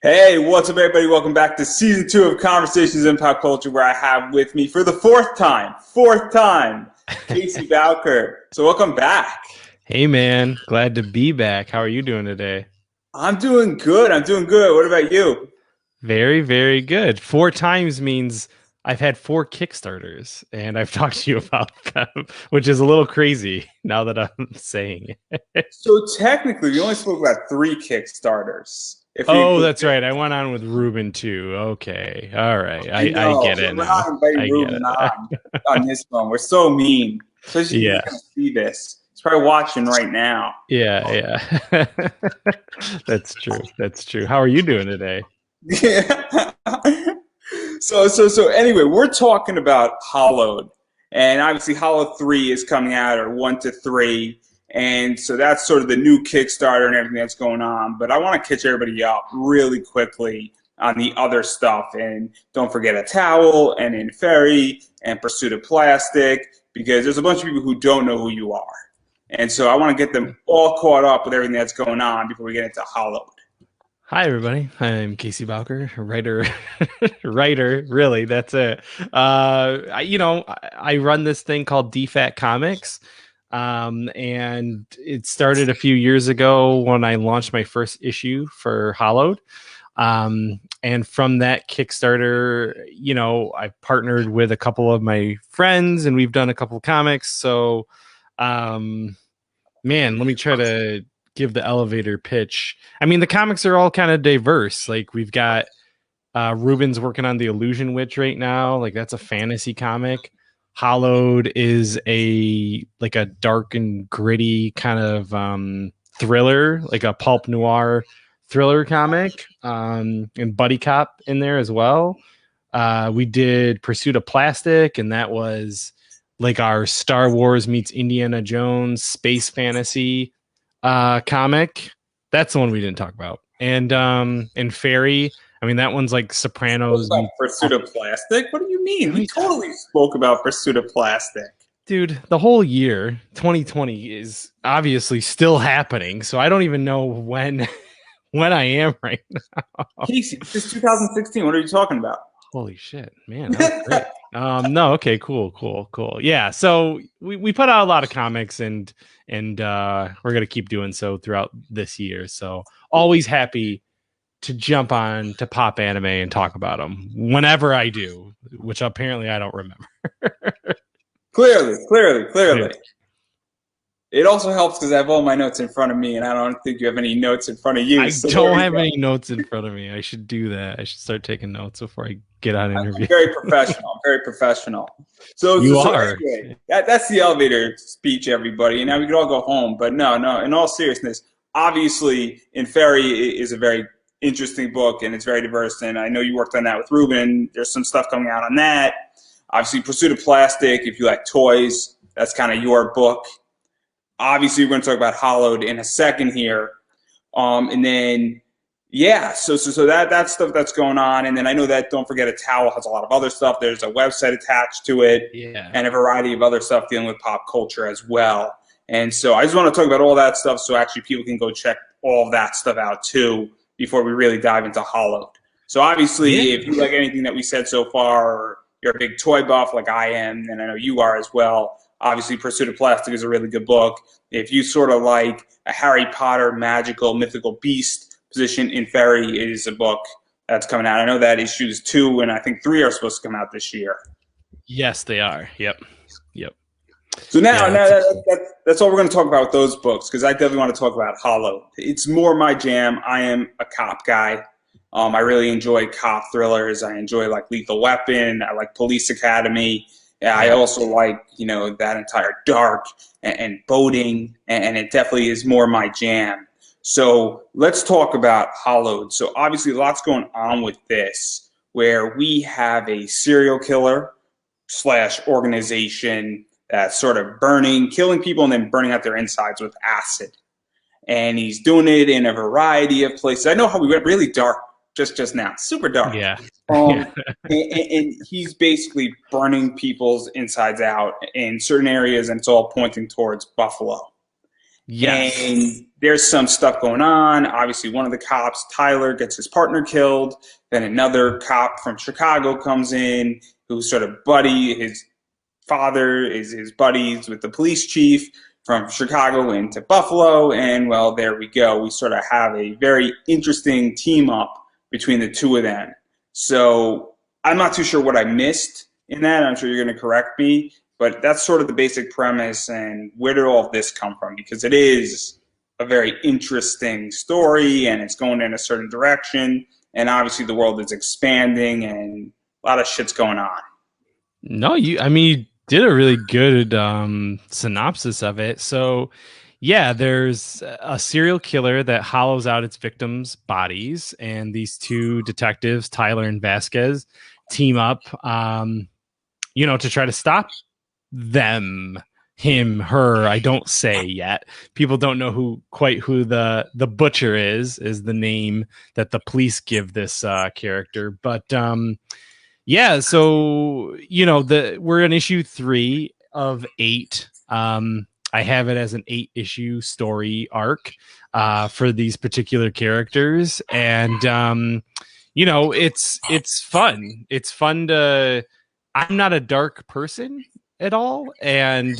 Hey, what's up, everybody? Welcome back to season 2 of Conversations in Pop Culture, where I have with me for the fourth time, Casey Bowker. So, welcome back. Hey man, glad to be back. How are you doing today? I'm doing good. I'm doing good. What about you? Very, very good. Four times means I've had four Kickstarters and I've talked to you about them, which is a little crazy now that I'm saying it. So, technically, we only spoke about 3 Kickstarters. If we Oh, include, that's right. I went on with Ruben too. Okay. All right. I I know get it we're not now. inviting I get Ruben it. on this one. We're so mean, especially if he's Yeah. going to see this. He's probably watching right now. Yeah, yeah. That's true. That's true. How are you doing today? Yeah. So anyway, we're talking about Hollowed, and obviously Hollow 3 is coming out, or 1 to 3, and so that's sort of the new Kickstarter and everything that's going on. But I want to catch everybody up really quickly on the other stuff, and don't forget a towel and Inferi and Pursuit of Plastic, because there's a bunch of people who don't know who you are, and so I want to get them all caught up with everything that's going on before we get into Hollowed. Hi, everybody. I'm Casey Bowker, writer. Writer, really, that's it. I run this thing called DFAT Comics, and it started a few years ago when I launched my first issue for Hollowed. And from that Kickstarter, I partnered with a couple of my friends, and we've done a couple of comics. So, um, man, let me try to give the elevator pitch. I mean, the comics are all kind of diverse. Like we've got Ruben's working on the Illusion Witch right now. Like that's a fantasy comic. Hollowed is a dark and gritty kind of thriller, like a pulp noir thriller comic, and buddy cop in there as well. We did Pursuit of Plastic, and that was like our Star Wars meets Indiana Jones space fantasy comic. That's the one we didn't talk about. And Fairy, I mean that one's like Spoke Sopranos about meets Pursuit of Plastic? What do you mean? what are We you talking totally spoke about Pursuit of Plastic. dude, the whole year 2020 is obviously still happening, so I don't even know when when I am right now. Casey, this is 2016. What are you talking about? Holy shit, man, that was great. No, okay, cool. Yeah, so we put out a lot of comics and we're gonna keep doing so throughout this year. So always happy to jump on to Pop Anime and talk about them whenever I do, which apparently I don't remember. Clearly. It also helps because I have all my notes in front of me, and I don't think you have any notes in front of you. I So there don't we have go. any notes in front of me. I should do that. I should start taking notes before I get on an I'm interview. very professional. I'm very professional. So, so, You so are. anyway, that's the elevator speech, everybody. And now we could all go home. But no. In all seriousness, obviously, Inferi is a very interesting book, and it's very diverse. And I know you worked on that with Ruben. There's some stuff coming out on that. Obviously, Pursuit of Plastic. If you like toys, that's kind of your book. Obviously, we're going to talk about Hollowed in a second here. And then yeah, so that stuff that's going on, and then I know that Don't Forget a Towel has a lot of other stuff. There's a website attached to it, Yeah. and a variety of other stuff dealing with pop culture as well. And so I just want to talk about all that stuff, so actually people can go check all of that stuff out too before we really dive into Hollowed. So obviously, if Yeah. you like anything that we said so far, or you're a big toy buff like I am, and I know you are as well, obviously Pursuit of Plastic is a really good book. If you sort of like a Harry Potter magical mythical beast position in Fairy, is a book that's coming out. I know that issues 2 and I think 3 are supposed to come out this year. Yes, they are. Yep. Yep. So now, Yeah, that's exciting. that's all we're going to talk about with those books, because I definitely want to talk about Hollow. It's more my jam. I am a cop guy. I really enjoy cop thrillers. I enjoy like Lethal Weapon. I like Police Academy. Yeah, I Yeah. also like that entire dark and boating, and it definitely is more my jam. So let's talk about Hollowed. So obviously, lots going on with this, where we have a serial killer slash organization that's sort of killing people, and then burning out their insides with acid. And he's doing it in a variety of places. I know how we went really dark just now, super dark. Yeah. Um, Yeah. and he's basically burning people's insides out in certain areas, and it's all pointing towards Buffalo. Yes. And there's some stuff going on. Obviously, one of the cops, Tyler, gets his partner killed. Then another cop from Chicago comes in, who's sort of buddy. His father is his buddies with the police chief from Chicago into Buffalo. And well, there we go. We sort of have a very interesting team up between the two of them. So I'm not too sure what I missed in that. I'm sure you're going to correct me, but that's sort of the basic premise. And where did all of this come from? Because it is a very interesting story and it's going in a certain direction. And obviously the world is expanding and a lot of shit's going on. No, I mean, you did a really good synopsis of it. So, yeah, there's a serial killer that hollows out its victims' bodies, and these two detectives, Tyler and Vasquez, team up, to try to stop them. Him, her, I don't say yet. People don't know who the butcher is the name that the police give this character, but yeah, so we're in issue 3 of 8. I have it as an 8-issue story arc for these particular characters, and it's fun. It's fun to. I'm not a dark person at all, and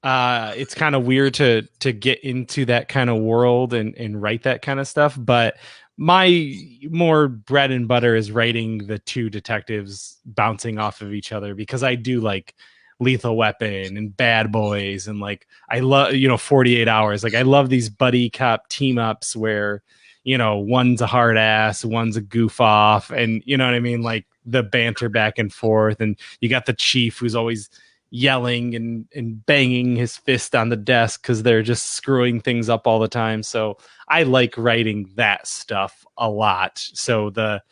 it's kind of weird to get into that kind of world and write that kind of stuff, but my more bread and butter is writing the two detectives bouncing off of each other, because I do like Lethal Weapon and Bad Boys, and like I love 48 Hours. Like I love these buddy cop team ups where one's a hard ass, one's a goof off, and you know what I mean, like the banter back and forth, and you got the chief who's always yelling and banging his fist on the desk because they're just screwing things up all the time. So I like writing that stuff a lot. So the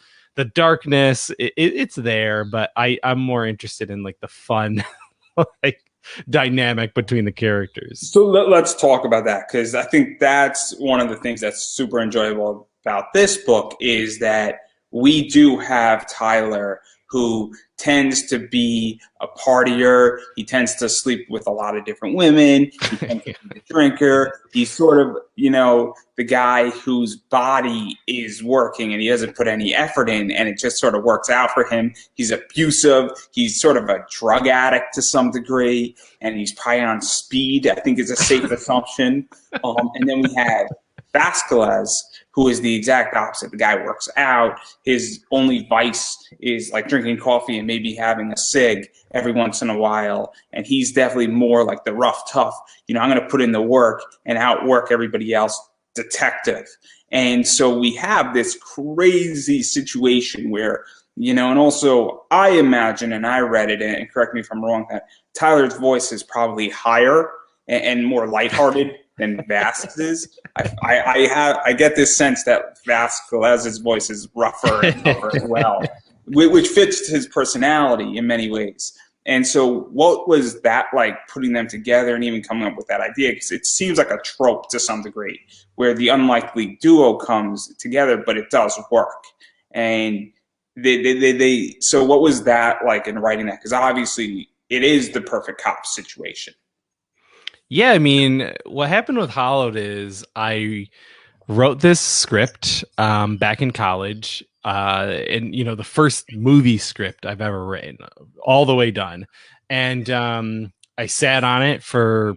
darkness, it's there, but I'm more interested in like the fun like dynamic between the characters. So let's talk about that, because I think that's one of the things that's super enjoyable about this book is that we do have Tyler, who tends to be a partier. He tends to sleep with a lot of different women. He tends to be a drinker. He's sort of, the guy whose body is working and he doesn't put any effort in, and it just sort of works out for him. He's abusive. He's sort of a drug addict to some degree, and he's probably on speed, I think is a safe assumption. And then we have Vasquez, who is the exact opposite. The guy works out. His only vice is like drinking coffee and maybe having a cig every once in a while. And he's definitely more like the rough, tough, I'm going to put in the work and outwork everybody else detective. And so we have this crazy situation where, and also I imagine, and I read it, and correct me if I'm wrong, that Tyler's voice is probably higher and more lighthearted than Vasquez's. I get this sense that Vasquez's voice is rougher and tougher as well, which fits his personality in many ways. And so what was that like, putting them together and even coming up with that idea? Because it seems like a trope to some degree, where the unlikely duo comes together, but it does work. And so what was that like in writing that? Because obviously it is the perfect cop situation. Yeah, I mean, what happened with Hollowed is I wrote this script back in college, and the first movie script I've ever written, all the way done, and I sat on it for,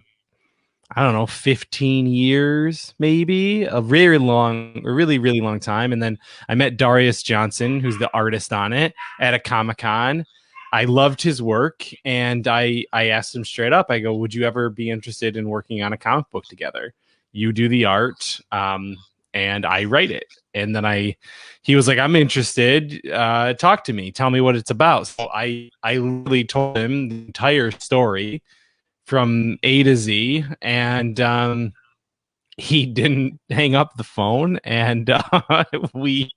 I don't know, 15 years, maybe, a really long time. And then I met Darius Johnson, who's the artist on it, at a Comic-Con. I loved his work, and I asked him straight up, I go, would you ever be interested in working on a comic book together? You do the art, and I write it. And then he was like, I'm interested. Talk to me. Tell me what it's about. So I literally told him the entire story from A to Z, and he didn't hang up the phone, and we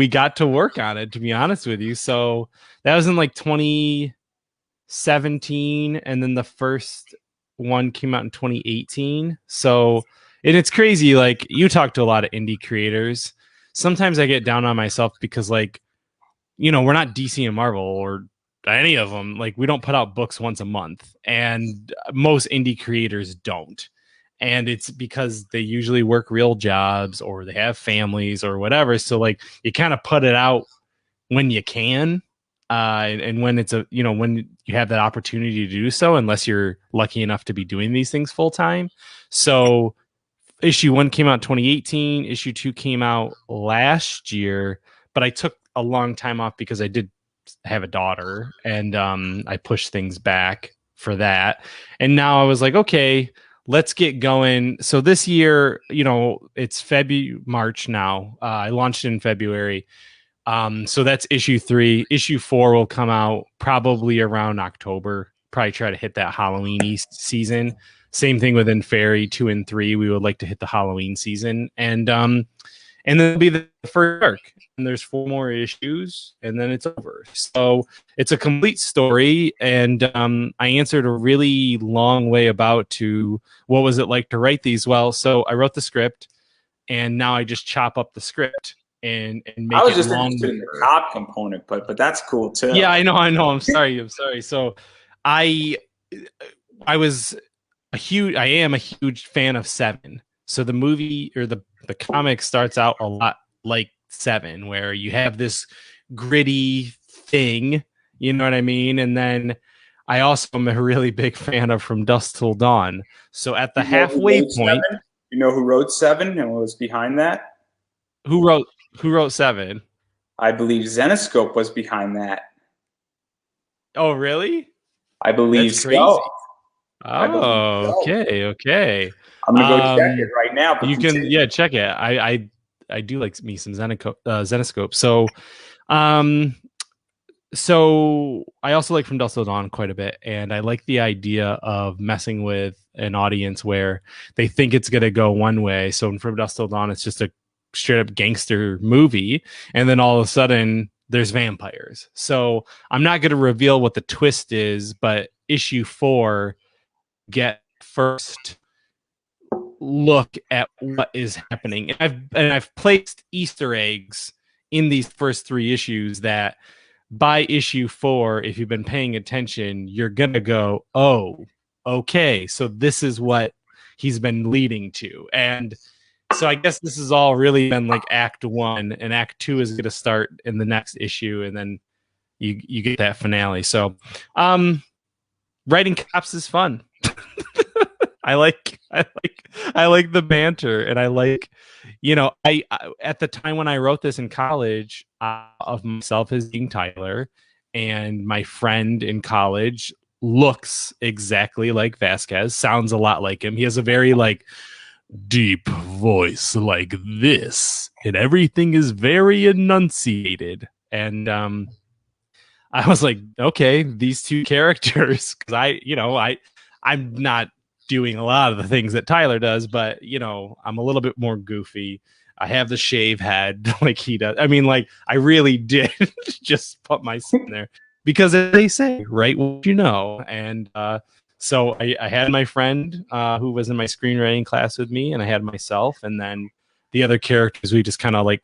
got to work on it, to be honest with you. So that was in like 2017, and then the first one came out in 2018. So, and it's crazy, like you talk to a lot of indie creators. Sometimes I get down on myself because, like, we're not DC and Marvel or any of them. Like, we don't put out books once a month, and most indie creators don't. and it's because they usually work real jobs or they have families or whatever. So like you kind of put it out when you can, and when it's when you have that opportunity to do so, unless you're lucky enough to be doing these things full time. So issue 1 came out in 2018, issue 2 came out last year, but I took a long time off because I did have a daughter, and I pushed things back for that. And now I was like, okay, let's get going. So this year, it's March now. I launched in February. So that's issue 3. Issue 4 will come out probably around October. Probably try to hit that Halloween season. Same thing with Fairy 2 and 3. We would like to hit the Halloween season, and then it'll be the first arc. And there's 4 more issues, and then it's over. So it's a complete story, and I answered a really long way about to what was it like to write these. Well, so I wrote the script, and now I just chop up the script and make I was it just longer. interested in the cop component, but that's cool too. Yeah, I know. I'm sorry. So I was I am a huge fan of 7. So the movie or the comic starts out a lot like 7, where you have this gritty thing, you know what I mean? And then I also am a really big fan of From Dusk Till Dawn. So at the halfway point, you know who wrote 7 and what was behind that? who wrote 7? I believe Zenescope was behind that. Oh, really? I believe That's crazy. so. Oh, okay. I'm gonna go check it right now. You can, check it. I do like me some Zenescope. So I also like From Dusk Till Dawn quite a bit, and I like the idea of messing with an audience where they think it's gonna go one way. So in From Dusk Till Dawn, it's just a straight up gangster movie, and then all of a sudden there's vampires. So I'm not going to reveal what the twist is, but issue 4 get first look at what is happening. And I've placed Easter eggs in these first 3 issues that by issue 4, if you've been paying attention, you're gonna go, oh, okay, so this is what he's been leading to. And so I guess this has all really been like Act 1, and Act 2 is going to start in the next issue, and then you get that finale. So, writing cops is fun. I like the banter, and I like, I at the time when I wrote this in college, of myself as being Tyler, and my friend in college looks exactly like Vasquez, sounds a lot like him. He has a very like deep voice like this, and everything is very enunciated. And I was like, okay, these 2 characters, because I'm not doing a lot of the things that Tyler does, but I'm a little bit more goofy. I have the shave head like he does. I mean, like, I really did just put myself in there because, as they say, write what you know. And so I had my friend who was in my screenwriting class with me, and I had myself, and then the other characters we just kind of I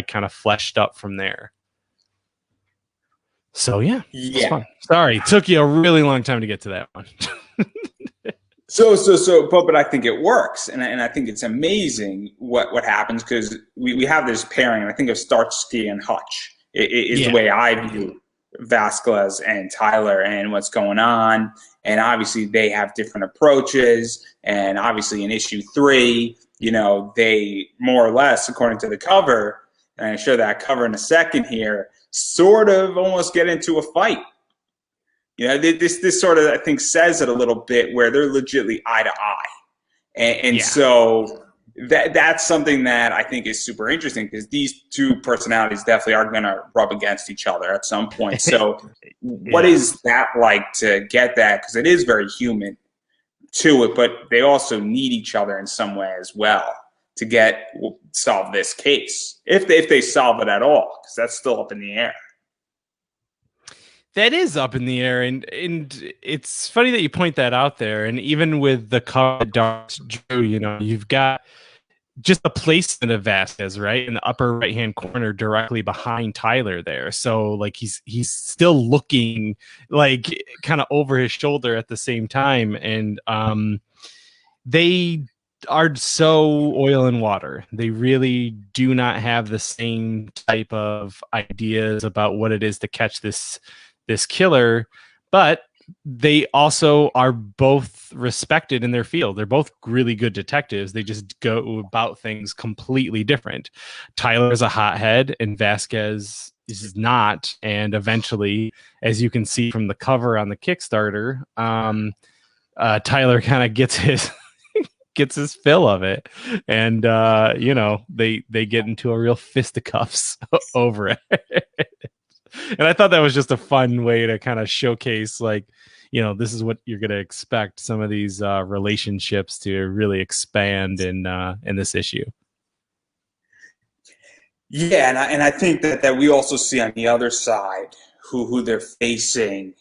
kind of fleshed up from there. So yeah, it's fun. Sorry, it took you a really long time to get to that one. But I think it works, and I think it's amazing what happens, because we have this pairing, and I think of Starsky and Hutch is the way I view Vasquez and Tyler and what's going on. And obviously they have different approaches, and obviously in issue 3, they more or less, according to the cover, and I show that cover in a second here, sort of almost get into a fight. This sort of, I think, says it a little bit, where they're legitimately eye to eye. So that's something that I think is super interesting, because these 2 personalities definitely are going to rub against each other at some point. So what is that like to get that? Because it is very human to it, but they also need each other in some way as well to solve this case, if they solve it at all, because that's still up in the air. That is up in the air, and it's funny that you point that out there. And even with the cover Dark Drew, you've got just the placement of Vasquez right in the upper right hand corner, directly behind Tyler there. So like he's still looking like kind of over his shoulder at the same time, and they are so oil and water. They really do not have the same type of ideas about what it is to catch this killer, but they also are both respected in their field. They're both really good detectives. They just go about things completely different. Tyler's a hothead and Vasquez is not. And eventually, as you can see from the cover on the Kickstarter, Tyler kind of gets his fill of it, and they get into a real fisticuffs over it. And I thought that was just a fun way to kind of showcase, like, this is what you're going to expect some of these relationships to really expand in this issue. Yeah, and I think that we also see on the other side who they're facing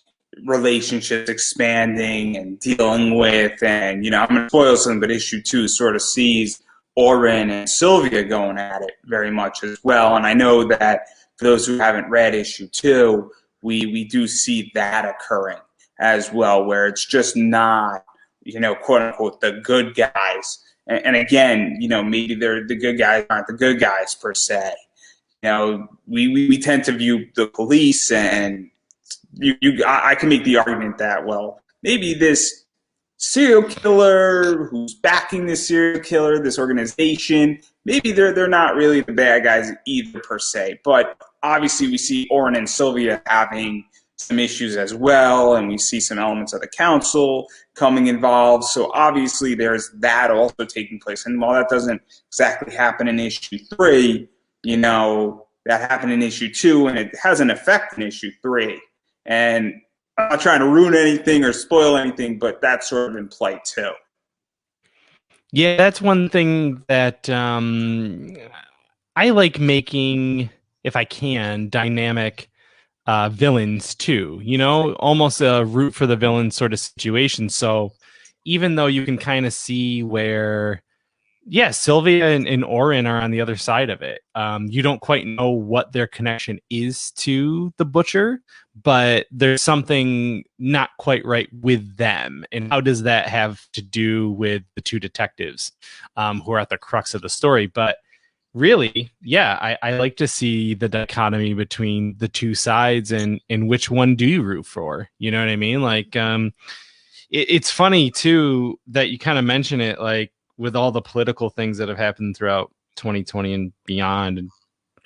relationships expanding and dealing with, and I'm going to spoil something, but issue 2 sort of sees Oren and Sylvia going at it very much as well. And I know that for those who haven't read issue 2, we do see that occurring as well, where it's just not quote unquote the good guys. And again, maybe they're the good guys aren't the good guys per se. We tend to view the police, and I can make the argument that, well, maybe this serial killer who's backing this serial killer, this organization, maybe they're not really the bad guys either per se. But obviously we see Oren and Sylvia having some issues as well, and we see some elements of the council coming involved. So obviously there's that also taking place. And while that doesn't exactly happen in issue 3, that happened in issue 2, and it has an effect in issue 3. And I'm not trying to ruin anything or spoil anything, but that's sort of in play too. Yeah, that's one thing that I like making, if I can, dynamic villains too. Almost a root for the villain sort of situation. So even though you can kind of see where, yeah, Sylvia and Oren are on the other side of it. You don't quite know what their connection is to the butcher, but there's something not quite right with them. And how does that have to do with the two detectives who are at the crux of the story? But really, yeah, I like to see the dichotomy between the two sides, and which one do you root for? You know what I mean? Like, it's funny too that you kind of mention it, like, with all the political things that have happened throughout 2020 and beyond and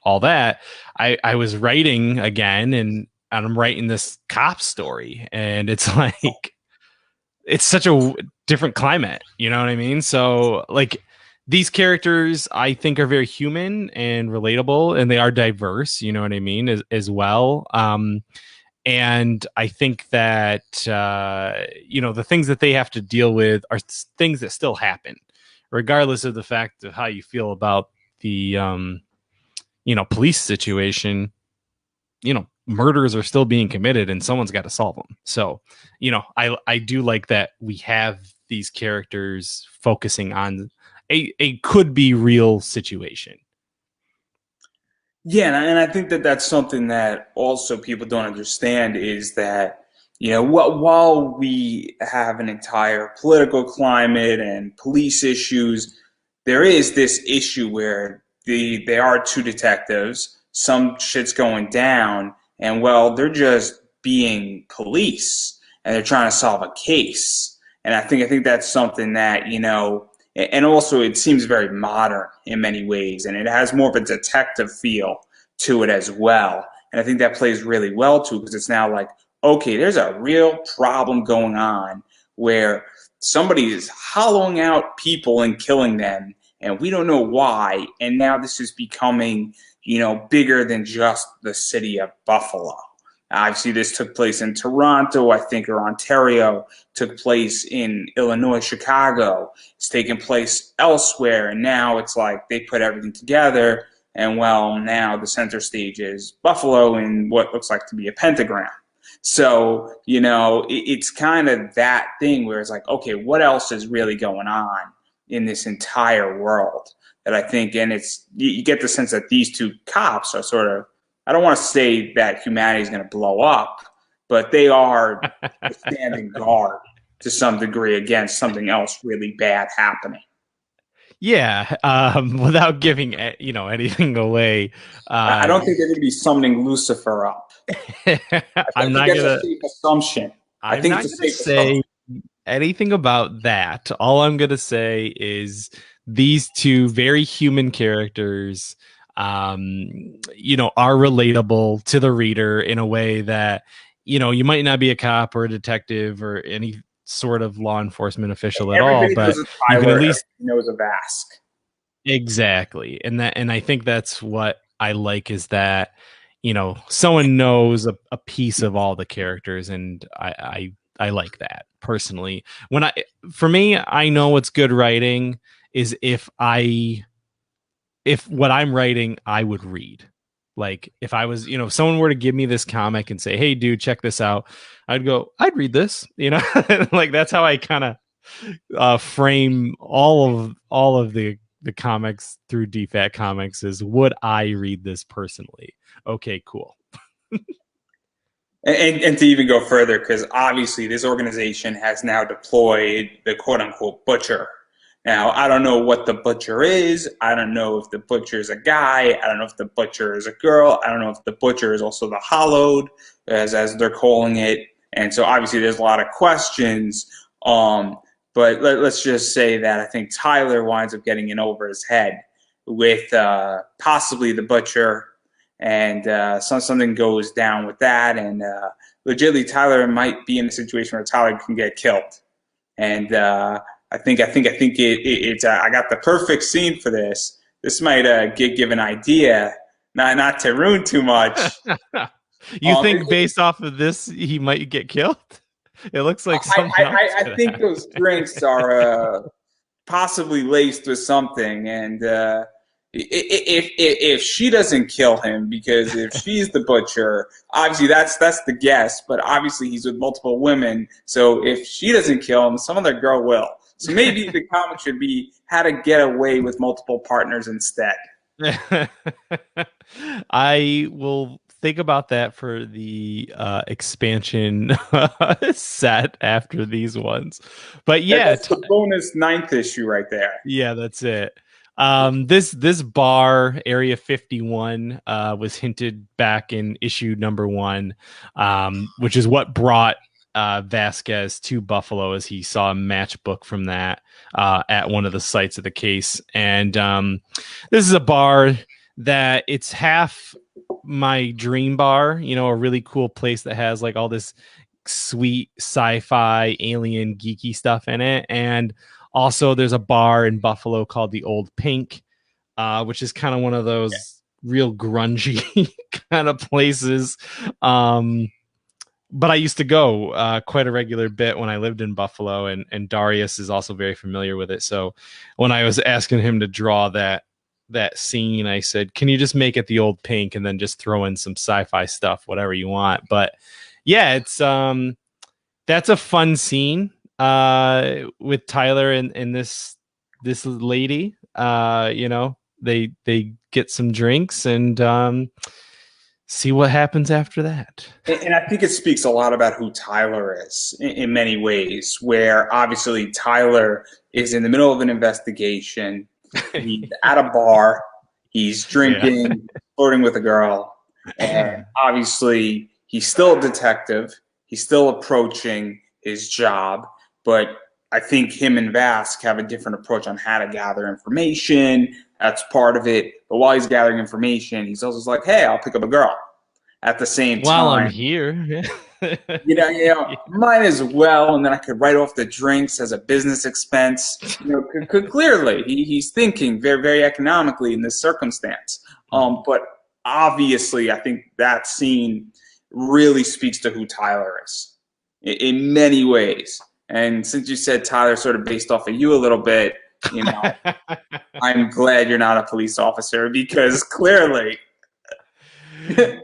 all that. I was writing again, and I'm writing this cop story, and it's like, it's such a different climate. You know what I mean? So, like, these characters I think are very human and relatable, and they are diverse, you know what I mean, as well. And I think that, the things that they have to deal with are things that still happen, regardless of the fact of how you feel about the, police situation. Murders are still being committed, and someone's got to solve them. So, I do like that we have these characters focusing on a could be real situation. Yeah, and I think that that's something that also people don't understand is that, while we have an entire political climate and police issues, there is this issue where they are two detectives, some shit's going down, and well, they're just being police and they're trying to solve a case. And I think that's something that, and also it seems very modern in many ways, and it has more of a detective feel to it as well. And I think that plays really well too, because it's now like, okay, there's a real problem going on where somebody is hollowing out people and killing them, and we don't know why. And now this is becoming, bigger than just the city of Buffalo. Obviously, this took place in Toronto, I think, or Ontario, took place in Illinois, Chicago. It's taken place elsewhere, and now it's like they put everything together, and well, now the center stage is Buffalo in what looks like to be a pentagram. So, it's kind of that thing where it's like, okay, what else is really going on in this entire world? That I think, and you get the sense that these two cops are sort of, I don't want to say that humanity is going to blow up, but they are standing guard to some degree against something else really bad happening. Yeah, without giving anything away. I don't think they're going to be summoning Lucifer up. I I'm think not that's a gonna. safe assumption. I I'm think not it's a gonna safe say assumption. anything about that. All I'm gonna say is these two very human characters, are relatable to the reader in a way that you might not be a cop or a detective or any sort of law enforcement official at all, Everybody knows but of you can Tyler. at Everybody least knows of Ask. exactly. And I think that's what I like is that someone knows a piece of all the characters, and I like that personally. For me, I know what's good writing is if what I'm writing I would read. Like if I was, if someone were to give me this comic and say, "Hey dude, check this out." I'd read this, like that's how I kind of frame all of the comics through DFAT Comics is, would I read this personally? Okay, cool. And to even go further, because obviously this organization has now deployed the quote unquote butcher. Now, I don't know what the butcher is. I don't know if the butcher is a guy. I don't know if the butcher is a girl. I don't know if the butcher is also the Hollowed, as they're calling it. And so obviously there's a lot of questions. But let's just say that I think Tyler winds up getting in over his head with possibly the butcher, and something goes down with that, and legitimately Tyler might be in a situation where Tyler can get killed. And I think it's I got the perfect scene for this. This might give an idea, not to ruin too much. You think It, based off of this he might get killed? It looks like I, something else I could think happen. those drinks are possibly laced with something, and if she doesn't kill him, because if she's the butcher, obviously that's the guess, but obviously he's with multiple women, so if she doesn't kill him, some other girl will. So maybe the comic should be how to get away with multiple partners instead. I will think about that for the expansion set after these ones. But yeah, That's the bonus ninth issue right there. yeah, that's it. This bar Area 51 was hinted back in issue number 1, which is what brought Vasquez to Buffalo, as he saw a matchbook from that at one of the sites of the case. And this is a bar that it's half my dream bar, a really cool place that has like all this sweet sci-fi alien geeky stuff in it. And also there's a bar in Buffalo called the Old Pink, which is kind of one of those real grungy kind of places. But I used to go quite a regular bit when I lived in Buffalo, and Darius is also very familiar with it. So when I was asking him to draw that scene, I said, "Can you just make it the Old Pink and then just throw in some sci-fi stuff, whatever you want?" But yeah, it's that's a fun scene with Tyler and this lady. They get some drinks and see what happens after that. And I think it speaks a lot about who Tyler is in many ways, where obviously Tyler is in the middle of an investigation. He's at a bar, he's Yeah. drinking, flirting with a girl, and obviously he's still a detective. He's still approaching his job, but I think him and Vask have a different approach on how to gather information. That's part of it. But while he's gathering information, he's also like, "Hey, I'll pick up a girl." At the same While I'm time, here. might as well, and then I could write off the drinks as a business expense. Clearly he's thinking very, very economically in this circumstance. But obviously, I think that scene really speaks to who Tyler is in many ways. And since you said Tyler sort of based off of you a little bit, I'm glad you're not a police officer, because clearly.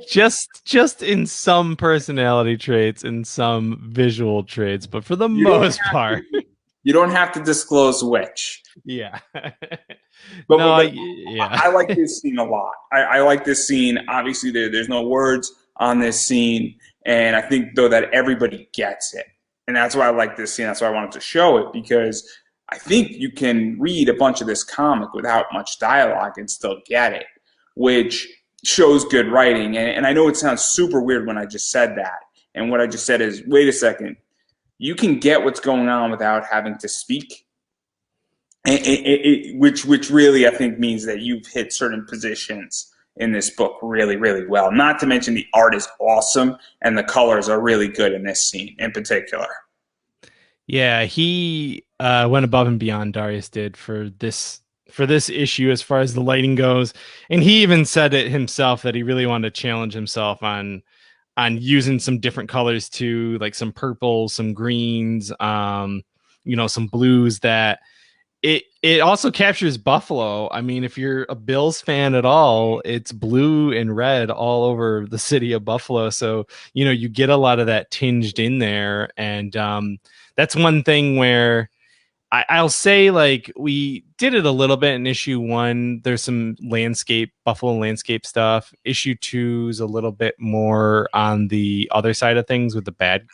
just in some personality traits and some visual traits, but for the You don't most have part, to. You don't have to disclose which. yeah. But, No, I like this scene a lot. I like this scene. Obviously, there's no words on this scene, and I think though that everybody gets it. And that's why I like this scene. That's why I wanted to show it, because I think you can read a bunch of this comic without much dialogue and still get it, which shows good writing. And I know it sounds super weird when I just said that. And what I just said is, wait a second, you can get what's going on without having to speak. Which really I think means that you've hit certain positions in this book really, really well. Not to mention the art is awesome and the colors are really good in this scene in particular. Yeah, he went above and beyond, Darius did, for this issue as far as the lighting goes. And he even said it himself that he really wanted to challenge himself on using some different colors too, like some purples, some greens, some blues that it also captures Buffalo. I mean, if you're a Bills fan at all, it's blue and red all over the city of Buffalo. So, you get a lot of that tinged in there. And that's one thing where I'll say, like, we did it a little bit in issue 1. There's some Buffalo landscape stuff. Issue 2 is a little bit more on the other side of things with the bad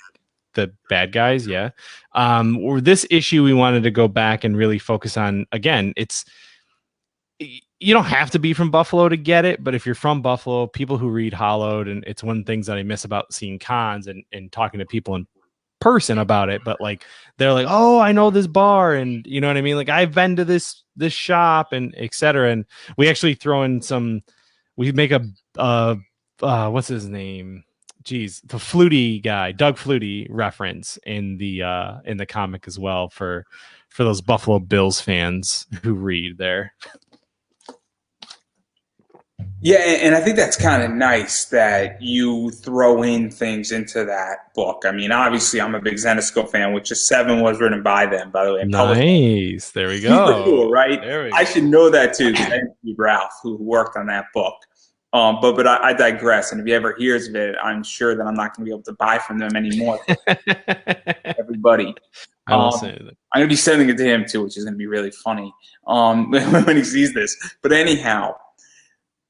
guys. Yeah. Or this issue, we wanted to go back and really focus on, again, you don't have to be from Buffalo to get it, but if you're from Buffalo, people who read Hollowed, and it's one of the things that I miss about seeing cons and talking to people in person about it, but like, they're like, oh, I know this bar, and you know what I mean? Like, I've been to this shop, and etc. And we actually throw in we make what's his name? Geez, the Flutie guy, Doug Flutie reference in the comic as well for those Buffalo Bills fans who read there. Yeah, and I think that's kind of nice that you throw in things into that book. I mean, obviously, I'm a big Zenescope fan, which is 7 was written by them, by the way. Nice. There we Super go. cool, right? There we I go. should know that too, because I interviewed Ralph, who worked on that book. But I digress. And if he ever hears of it, I'm sure that I'm not going to be able to buy from them anymore. Everybody. I will say that. I'm going to be sending it to him too, which is going to be really funny when he sees this. But anyhow,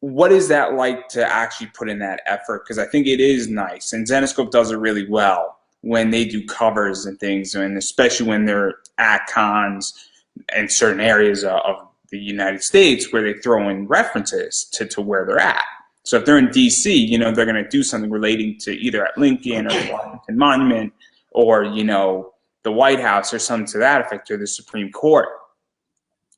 what is that like to actually put in that effort? Because I think it is nice, and Zenescope does it really well when they do covers and things, and especially when they're at cons in certain areas of the United States where they throw in references to where they're at. So if they're in DC, they're going to do something relating to either at Lincoln or the Washington Monument or, the White House or something to that effect, or the Supreme Court.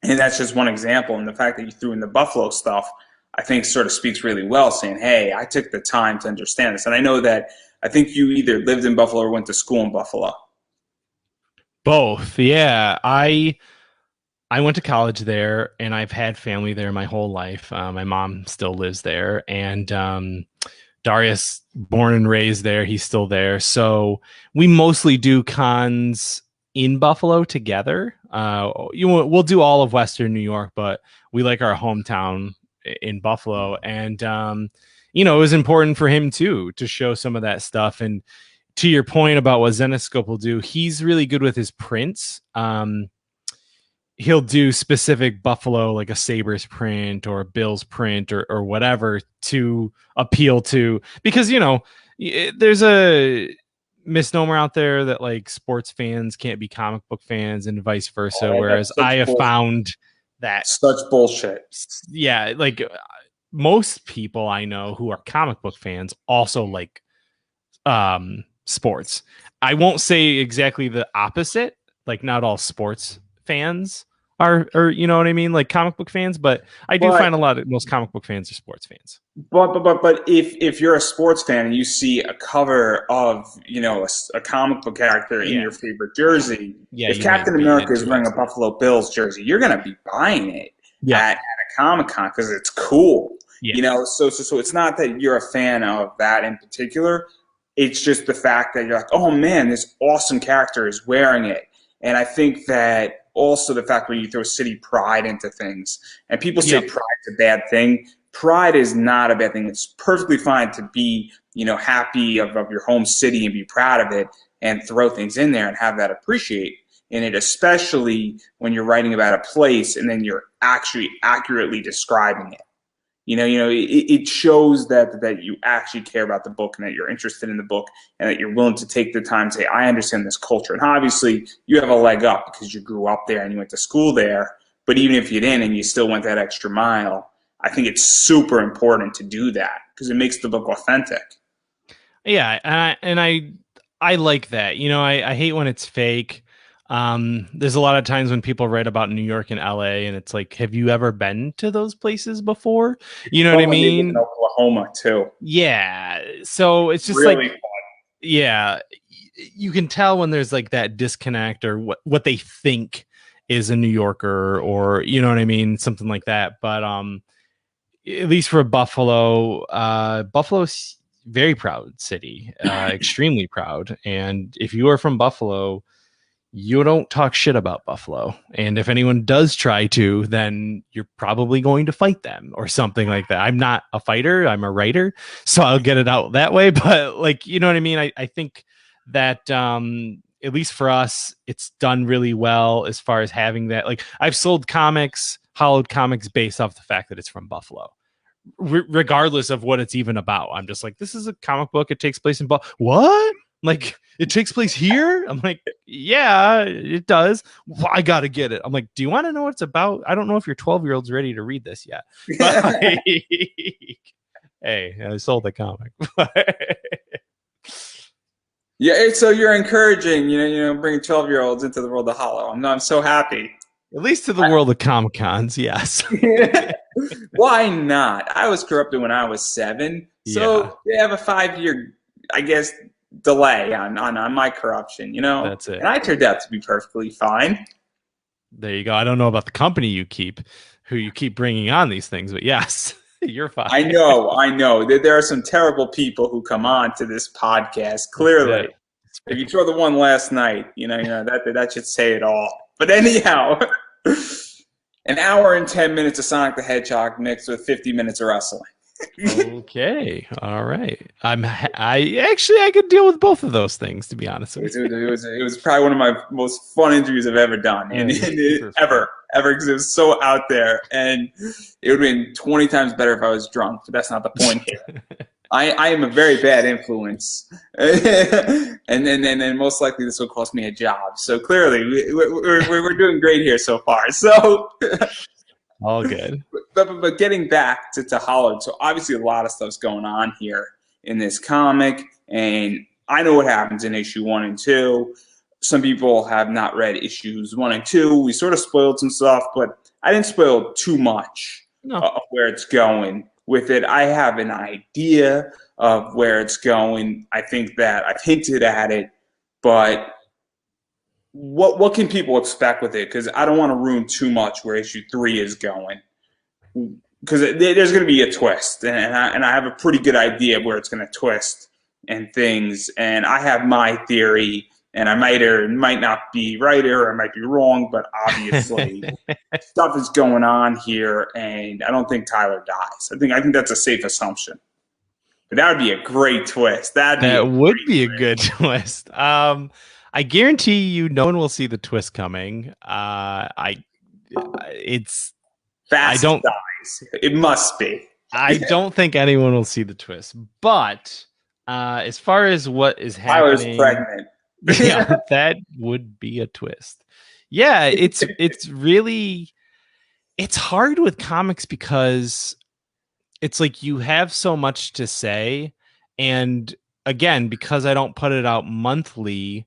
And that's just one example. And the fact that you threw in the Buffalo stuff, I think sort of speaks really well, saying, hey, I took the time to understand this. And I think you either lived in Buffalo or went to school in Buffalo. Both. Yeah. I went to college there, and I've had family there my whole life. My mom still lives there, and Darius, born and raised there, he's still there. So we mostly do cons in Buffalo together. We'll do all of Western New York, but we like our hometown in Buffalo. And it was important for him too to show some of that stuff. And to your point about what Zenescope will do, he's really good with his prints. He'll do specific Buffalo, like a Sabres print or a Bills print or whatever, to appeal to, because there's a misnomer out there that like sports fans can't be comic book fans and vice versa. Whereas I have found that such bullshit. Yeah, like most people I know who are comic book fans also like sports. I won't say exactly the opposite. Like, not all sports fans are you know what I mean, like comic book fans, but I do find a lot of most comic book fans are sports fans. But if you're a sports fan and you see a cover of a comic book character in your favorite jersey, if Captain America is wearing a Buffalo Bills jersey, you're gonna be buying it at a Comic-Con because it's cool. So it's not that you're a fan of that in particular. It's just the fact that you're like, oh man, this awesome character is wearing it. And I think that also the fact when you throw city pride into things, and people say pride's a bad thing. Pride is not a bad thing. It's perfectly fine to be, happy of your home city and be proud of it and throw things in there and have that appreciate in it, especially when you're writing about a place and then you're actually accurately describing it. It shows that you actually care about the book and that you're interested in the book and that you're willing to take the time to say, I understand this culture. And obviously, you have a leg up because you grew up there and you went to school there. But even if you didn't and you still went that extra mile, I think it's super important to do that because it makes the book authentic. Yeah, I like that. I hate when it's fake. There's a lot of times when people write about New York and LA, and it's like, have you ever been to those places before? You know what I Maybe in mean? Oklahoma too. Yeah. So it's just Really like, fun. yeah, you can tell when there's like that disconnect or what they think is a New Yorker, or you know what I mean, something like that. But at least for Buffalo, Buffalo's very proud city, extremely proud. And if you are from Buffalo, you don't talk shit about Buffalo. And if anyone does try to, then you're probably going to fight them or something like that. I'm not a fighter, I'm a writer, so I'll get it out that way. But like, you know what I mean? I think that at least for us, it's done really well as far as having that. Like, I've sold comics, hollowed comics, based off the fact that it's from Buffalo. Regardless of what it's even about, I'm just like, this is a comic book. It takes place in what? Like, it takes place here? I'm like, yeah, it does. Well, I gotta get it. I'm like, do you want to know what it's about? I don't know if your 12-year-old's ready to read this yet. But like, hey, I sold the comic. Yeah, so you're encouraging, bringing 12-year-olds into the world of Hollow. I'm so happy. At least to the world of Comic Cons, yes. Why not? I was corrupted when I was 7, so Yeah. they have a 5-year, I guess, delay on my corruption. That's it. And I turned out to be perfectly fine. There you go. I don't know about the company who you keep bringing on these things, but yes, you're fine. I know. There are some terrible people who come on to this podcast. Clearly, if you throw the one last night, that should say it all. But anyhow, an hour and 10 minutes of Sonic the Hedgehog mixed with 50 minutes of wrestling. Okay, all right. I could deal with both of those things, to be honest with you. It was probably one of my most fun interviews I've ever done, ever, because it was so out there, and it would have been 20 times better if I was drunk. But that's not the point here. I am a very bad influence, and then most likely this will cost me a job. So clearly, we're doing great here so far. So. All good. But getting back to Hollowed, so obviously a lot of stuff's going on here in this comic, and I know what happens in issue 1 and 2. Some people have not read issues 1 and 2. We sort of spoiled some stuff, but I didn't spoil too much of where it's going with it. I have an idea of where it's going. I think that I've hinted at it, but what can people expect with it? Because I don't want to ruin too much where issue 3 is going. Because there's going to be a twist, and I have a pretty good idea of where it's going to twist and things. And I have my theory, and I might or might not be right or I might be wrong, but obviously stuff is going on here, and I don't think Tyler dies. I think that's a safe assumption. But that would be a great twist. That would be a good twist. I guarantee you, no one will see the twist coming. It's Fast dies. It must be. I don't think anyone will see the twist. But as far as what is happening, Tyler's pregnant. Yeah, that would be a twist. Yeah, it's really, it's hard with comics because it's like you have so much to say, and again, because I don't put it out monthly.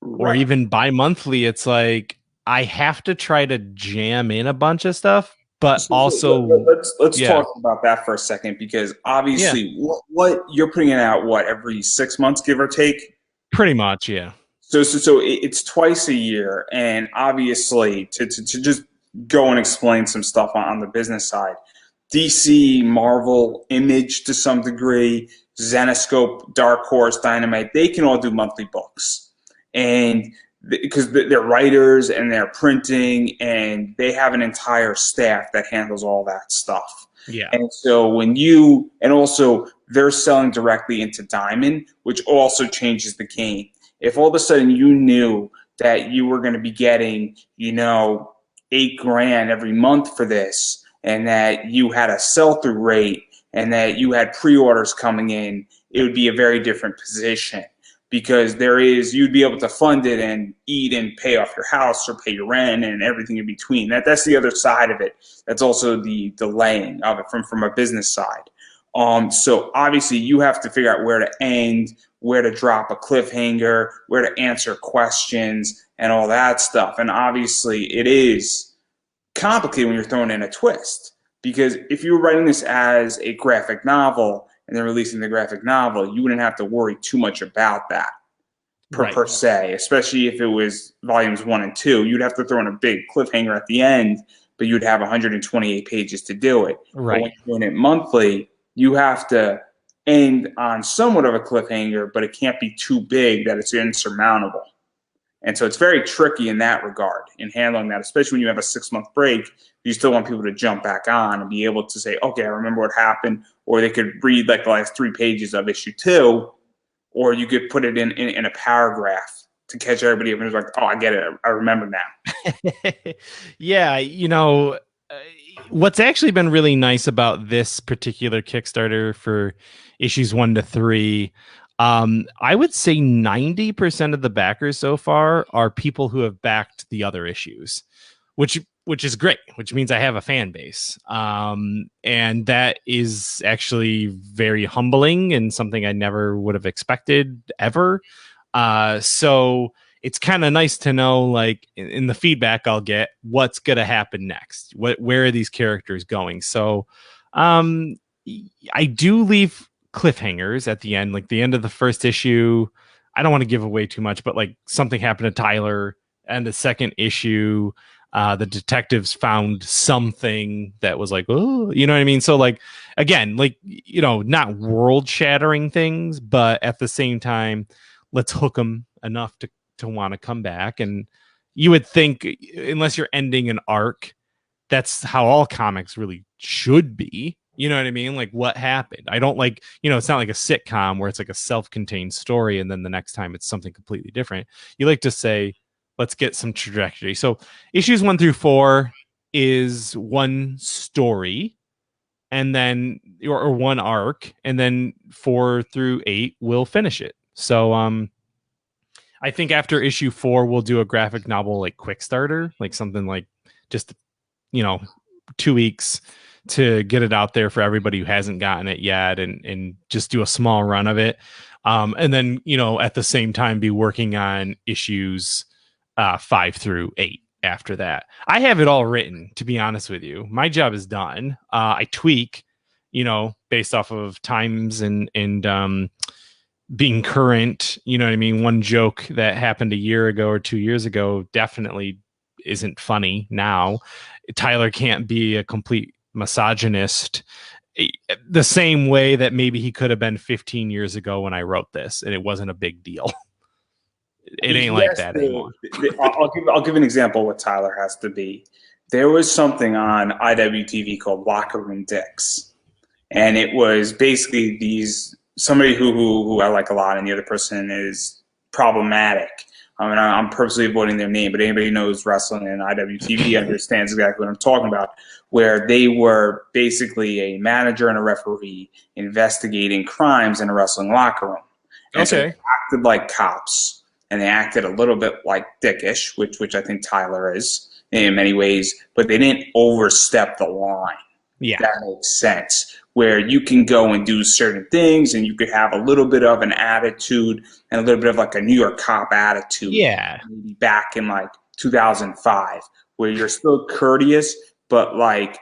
Or even bi-monthly, it's like I have to try to jam in a bunch of stuff, but also let's talk about that for a second, because obviously what you're putting it out every 6 months, give or take? Pretty much, yeah. So it's twice a year, and obviously to just go and explain some stuff on the business side, DC, Marvel, Image to some degree, Zenescope, Dark Horse, Dynamite, they can all do monthly books. And because they're writers and they're printing and they have an entire staff that handles all that stuff. Yeah. And so also they're selling directly into Diamond, which also changes the game. If all of a sudden you knew that you were going to be getting, $8,000 every month for this, and that you had a sell-through rate and that you had pre-orders coming in, it would be a very different position because you'd be able to fund it and eat and pay off your house or pay your rent and everything in between. That's the other side of it. That's also the delaying of it from a business side. So obviously you have to figure out where to end, where to drop a cliffhanger, where to answer questions and all that stuff. And obviously it is complicated when you're throwing in a twist, because if you were writing this as a graphic novel and then releasing the graphic novel, you wouldn't have to worry too much about that per se, especially if it was volumes 1 and 2. You'd have to throw in a big cliffhanger at the end, but you'd have 128 pages to do it. Right. But when you're doing it monthly, you have to end on somewhat of a cliffhanger, but it can't be too big that it's insurmountable. And so it's very tricky in that regard, in handling that, especially when you have a 6-month break. You still want people to jump back on and be able to say, okay, I remember what happened, or they could read like the last 3 pages of issue 2, or you could put it in a paragraph to catch everybody up and it's like, oh, I get it. I remember now. Yeah, what's actually been really nice about this particular Kickstarter for issues 1 to 3, I would say 90% of the backers so far are people who have backed the other issues, which is great, which means I have a fan base. And that is actually very humbling and something I never would have expected ever. So it's kind of nice to know, like, in the feedback I'll get, what's going to happen next. Where are these characters going? So I do leave cliffhangers at the end, like the end of the first issue. I don't want to give away too much, but like something happened to Tyler, and the second issue, the detectives found something that was like, oh, you know what I mean? So like, again, like, not world shattering things, but at the same time, let's hook them enough to want to come back. And you would think, unless you're ending an arc, that's how all comics really should be. You know what I mean? Like, what happened? I don't like, it's not like a sitcom where it's like a self-contained story and then the next time it's something completely different. You like to say, let's get some trajectory. So issues 1 through 4 is one story, and then or one arc, and then 4 through 8 will finish it. So I think after issue 4 we'll do a graphic novel like quick starter, like something like just 2 weeks to get it out there for everybody who hasn't gotten it yet, and just do a small run of it. And then, at the same time be working on issues 5 through 8 after that. I have it all written, to be honest with you. My job is done. I tweak, based off of times and being current. You know what I mean? One joke that happened a year ago or 2 years ago definitely isn't funny now. Tyler can't be a complete misogynist the same way that maybe he could have been 15 years ago when I wrote this, and it wasn't a big deal. It ain't like that anymore. I'll give an example of what Tyler has to be. There was something on IWTV called Locker Room Dicks, and it was basically somebody who I like a lot, and the other person is problematic. I mean, I'm purposely avoiding their name, but anybody who knows wrestling and IWTV understands exactly what I'm talking about, where they were basically a manager and a referee investigating crimes in a wrestling locker room. And okay. So they acted like cops, and they acted a little bit like dickish, which I think Tyler is in many ways, but they didn't overstep the line. Yeah. That makes sense. Where you can go and do certain things, and you could have a little bit of an attitude and a little bit of like a New York cop attitude. Yeah. Maybe back in like 2005, where you're still courteous, but like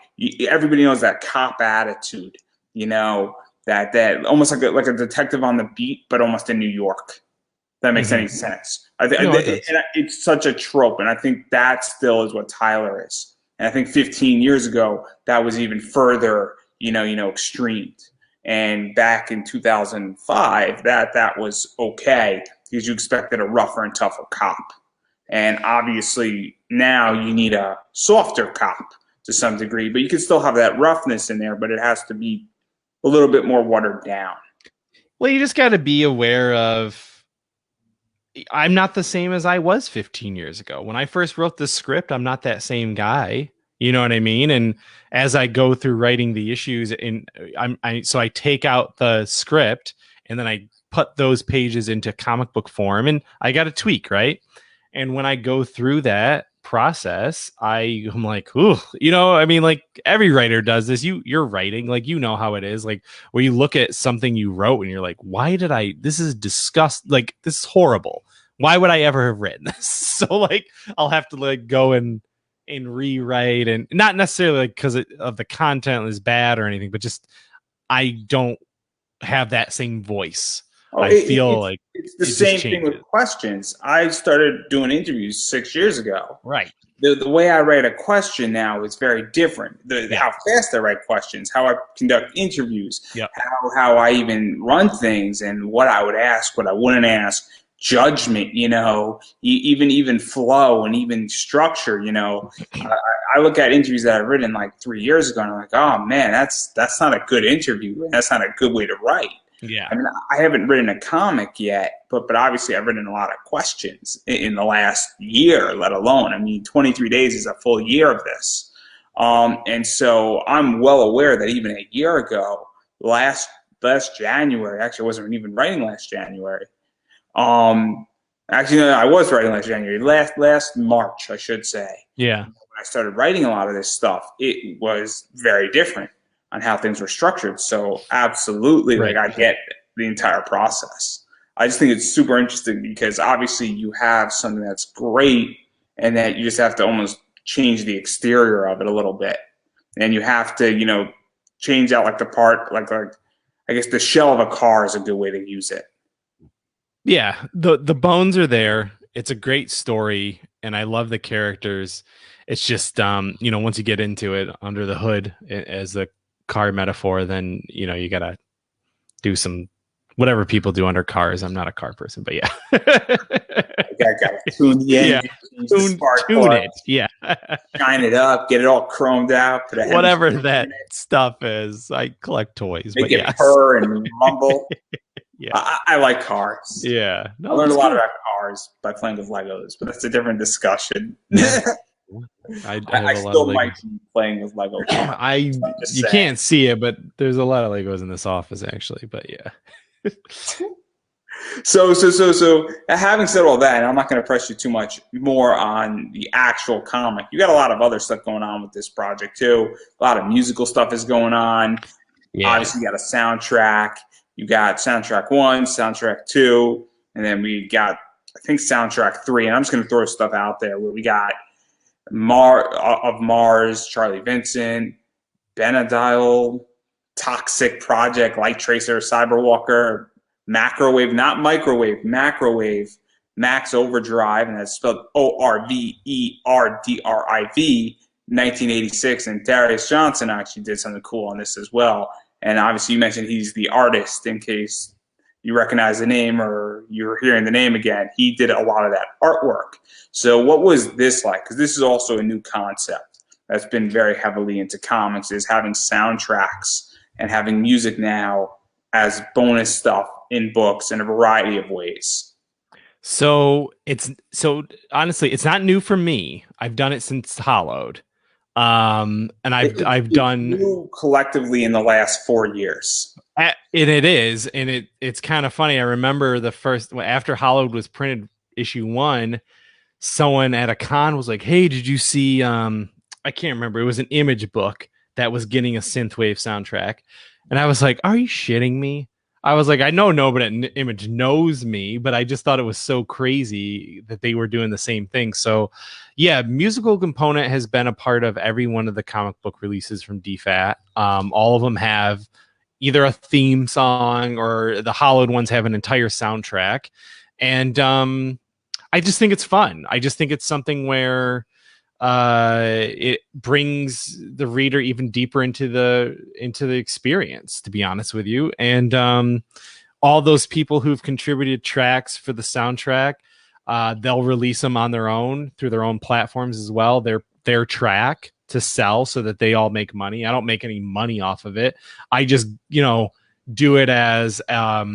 everybody knows that cop attitude, that almost like a detective on the beat, but almost in New York. That makes any sense. It's such a trope, and I think that still is what Tyler is. And I think 15 years ago, that was even further, extremed. And back in 2005, that was okay because you expected a rougher and tougher cop. And obviously now you need a softer cop to some degree, but you can still have that roughness in there, but it has to be a little bit more watered down. Well, you just got to be aware of, I'm not the same as I was 15 years ago. When I first wrote this script, I'm not that same guy. You know what I mean? And as I go through writing the issues, so I take out the script and then I put those pages into comic book form, and I got to tweak, right? And when I go through that process, I'm like, ooh, I mean, like every writer does this. You're writing, like, how it is, like where you look at something you wrote and you're like, why did this is like, this is horrible. Why would I ever have written this? So like, I'll have to like go and rewrite, and not necessarily like because of the content is bad or anything, but just I don't have that same voice. Oh, I feel like it's the same thing with questions. I started doing interviews 6 years ago. Right. The way I write a question now is very different. How fast I write questions, how I conduct interviews, how I even run things, and what I would ask, what I wouldn't ask, judgment, even flow and even structure. I look at interviews that I've written like 3 years ago, and I'm like, oh man, that's not a good interview. That's not a good way to write. Yeah. I mean, I haven't written a comic yet, but obviously I've written a lot of questions in the last year, let alone. I mean, 23 days is a full year of this. And so I'm well aware that even a year ago, last January, actually I wasn't even writing last January. Actually, no, I was writing last January, last March, I should say. Yeah. When I started writing a lot of this stuff, it was very different on how things were structured. So absolutely, right. Like I get the entire process. I just think it's super interesting because obviously you have something that's great and that you just have to almost change the exterior of it a little bit. And you have to, change out like the part, like I guess the shell of a car is a good way to use it. Yeah, the bones are there. It's a great story, and I love the characters. It's just once you get into it under the hood as the car metaphor, then you gotta do some whatever people do under cars. I'm not a car person, but yeah. I gotta tune the engine, tune it, yeah. Shine it up, get it all chromed out, put whatever that stuff is. I collect toys, make it purr and rumble. Yeah, I like cars. Yeah, I learned a lot about cars by playing with Legos, but that's a different discussion. I still might be playing with Lego cars. You can't see it, but there's a lot of Legos in this office actually. But yeah. So having said all that, and I'm not going to press you too much more on the actual comic. You got a lot of other stuff going on with this project too. A lot of musical stuff is going on. Yeah. Obviously, you got a soundtrack. You got soundtrack 1, soundtrack 2, and then we got, I think, soundtrack 3. And I'm just going to throw stuff out there where we got Mars, Charlie Vincent, Benadryl, Toxic Project, Light Tracer, Cyberwalker, Macrowave, not Microwave, Macrowave, Max Overdrive, and that's spelled ORVERDRIV, 1986. And Darius Johnson actually did something cool on this as well. And obviously you mentioned he's the artist, in case you recognize the name or you're hearing the name again. He did a lot of that artwork. So what was this like? Because this is also a new concept that's been very heavily into comics, is having soundtracks and having music now as bonus stuff in books in a variety of ways. So honestly, it's not new for me. I've done it since Hollowed. And I've done collectively in the last 4 years. And it is, and it's kind of funny. I remember after Hollowed was printed, issue 1, someone at a con was like, "Hey, did you see?" I can't remember. It was an Image book that was getting a synthwave soundtrack, and I was like, "Are you shitting me?" I was like, I know nobody at Image knows me, but I just thought it was so crazy that they were doing the same thing. So, yeah, musical component has been a part of every one of the comic book releases from DFAT. All of them have either a theme song, or the Hollowed ones have an entire soundtrack. And I just think it's fun. I just think it's something where it brings the reader even deeper into the experience, to be honest with you. And all those people who've contributed tracks for the soundtrack, they'll release them on their own through their own platforms as well. Their track to sell so that they all make money. I don't make any money off of it. I just do it as a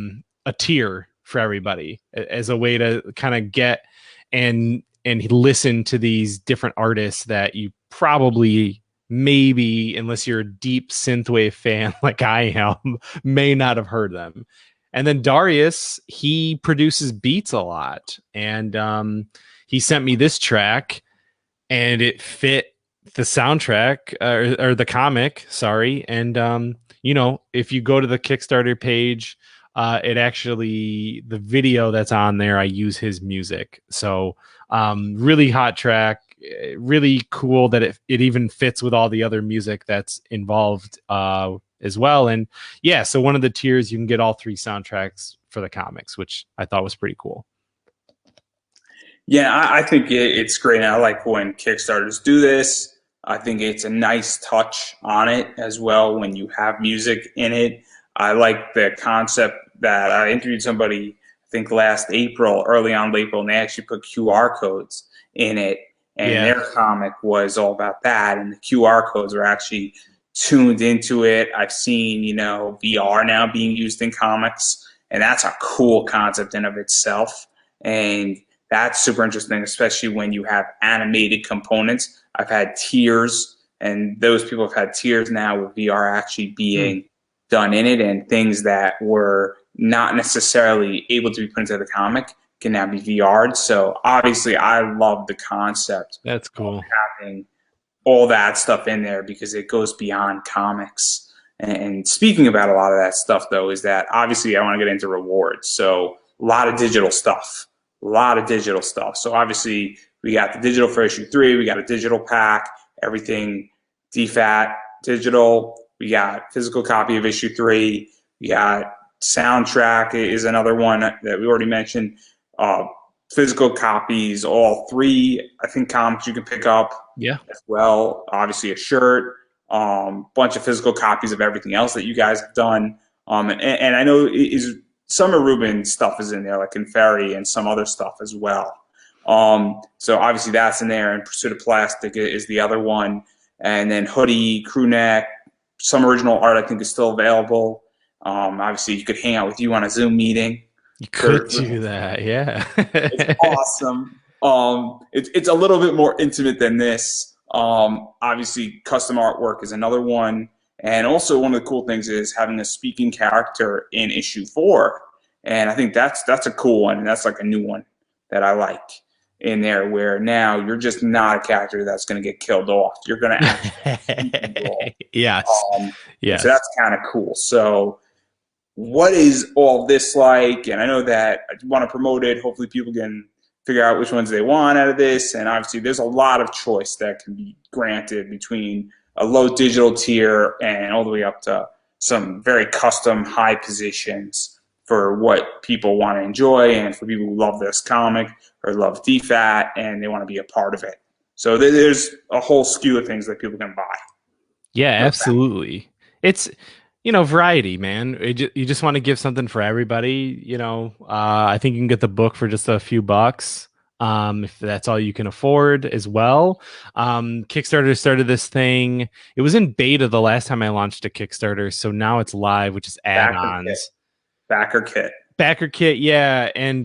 tier for everybody, as a way to kind of get and and listen to these different artists that you probably, maybe, unless you're a deep synthwave fan like I am, may not have heard them. And then Darius, he produces beats a lot, and he sent me this track, and it fit the soundtrack, or the comic, sorry. And if you go to the Kickstarter page, it actually, the video that's on there, I use his music. So really hot track, really cool that it even fits with all the other music that's involved as well. And yeah, so one of the tiers, you can get all 3 soundtracks for the comics, which I thought was pretty cool. Yeah, I think it's great. I like when Kickstarters do this. I think it's a nice touch on it as well when you have music in it. I like the concept that I interviewed somebody, I think last April, early on in April, and they actually put QR codes in it. And Yeah. their comic was all about that. And the QR codes are actually tuned into it. I've seen, VR now being used in comics, and that's a cool concept in of itself. And that's super interesting, especially when you have animated components. I've had tiers, and those people have had tiers now with VR actually being done in it, and things that were not necessarily able to be put into the comic can now be VR'd. So obviously I love the concept. That's cool. Of having all that stuff in there because it goes beyond comics. And speaking about a lot of that stuff, though, is that obviously I want to get into rewards. So a lot of digital stuff. So obviously we got the digital for issue 3, we got a digital pack, everything DFAT digital, we got physical copy of issue 3, we got soundtrack is another one that we already mentioned, physical copies, all 3, I think, comics you can pick up as well, obviously a shirt, bunch of physical copies of everything else that you guys have done, and I know some of Ruben's stuff is in there, like Conferi and some other stuff as well. So obviously that's in there, and Pursuit of Plastic is the other one. And then hoodie, crew neck, some original art I think is still available. Obviously you could hang out with you on a Zoom meeting. You could do that, yeah. It's awesome. It's a little bit more intimate than this. Obviously custom artwork is another one. And also one of the cool things is having a speaking character in issue 4. And I think that's a cool one. And that's like a new one that I like in there, where now you're just not a character that's going to get killed off. You're going to actually Yes. So that's kind of cool. So what is all this like? And I know that I want to promote it. Hopefully people can figure out which ones they want out of this. And obviously there's a lot of choice that can be granted between a low digital tier and all the way up to some very custom high positions for what people want to enjoy, and for people who love this comic or love DFAT and they want to be a part of it. So there's a whole skew of things that people can buy. Yeah, absolutely. It's, variety, man. You just want to give something for everybody. I think you can get the book for just a few bucks. If that's all you can afford as well. Kickstarter started this thing. It was in beta the last time I launched a Kickstarter, so now it's live, which is add-ons. Backer kit, yeah. And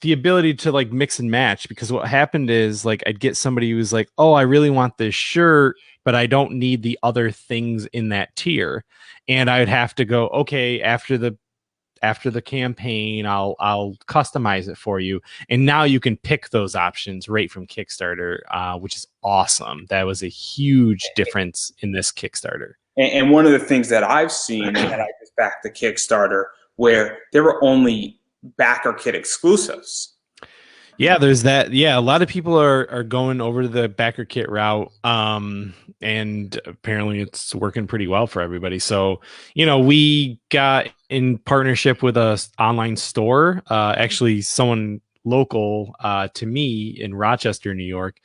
the ability to like mix and match, because what happened is like I'd get somebody who was like, oh, I really want this shirt, but I don't need the other things in that tier. And I would have to go, okay, after the campaign, I'll customize it for you. And now you can pick those options right from Kickstarter, which is awesome. That was a huge difference in this Kickstarter. And one of the things that I've seen, and I just backed the Kickstarter, where there were only backer kit exclusives. Yeah, there's that. Yeah, a lot of people are going over to the backer kit route, and apparently it's working pretty well for everybody. So, we got in partnership with a online store, actually someone local to me in Rochester, New York.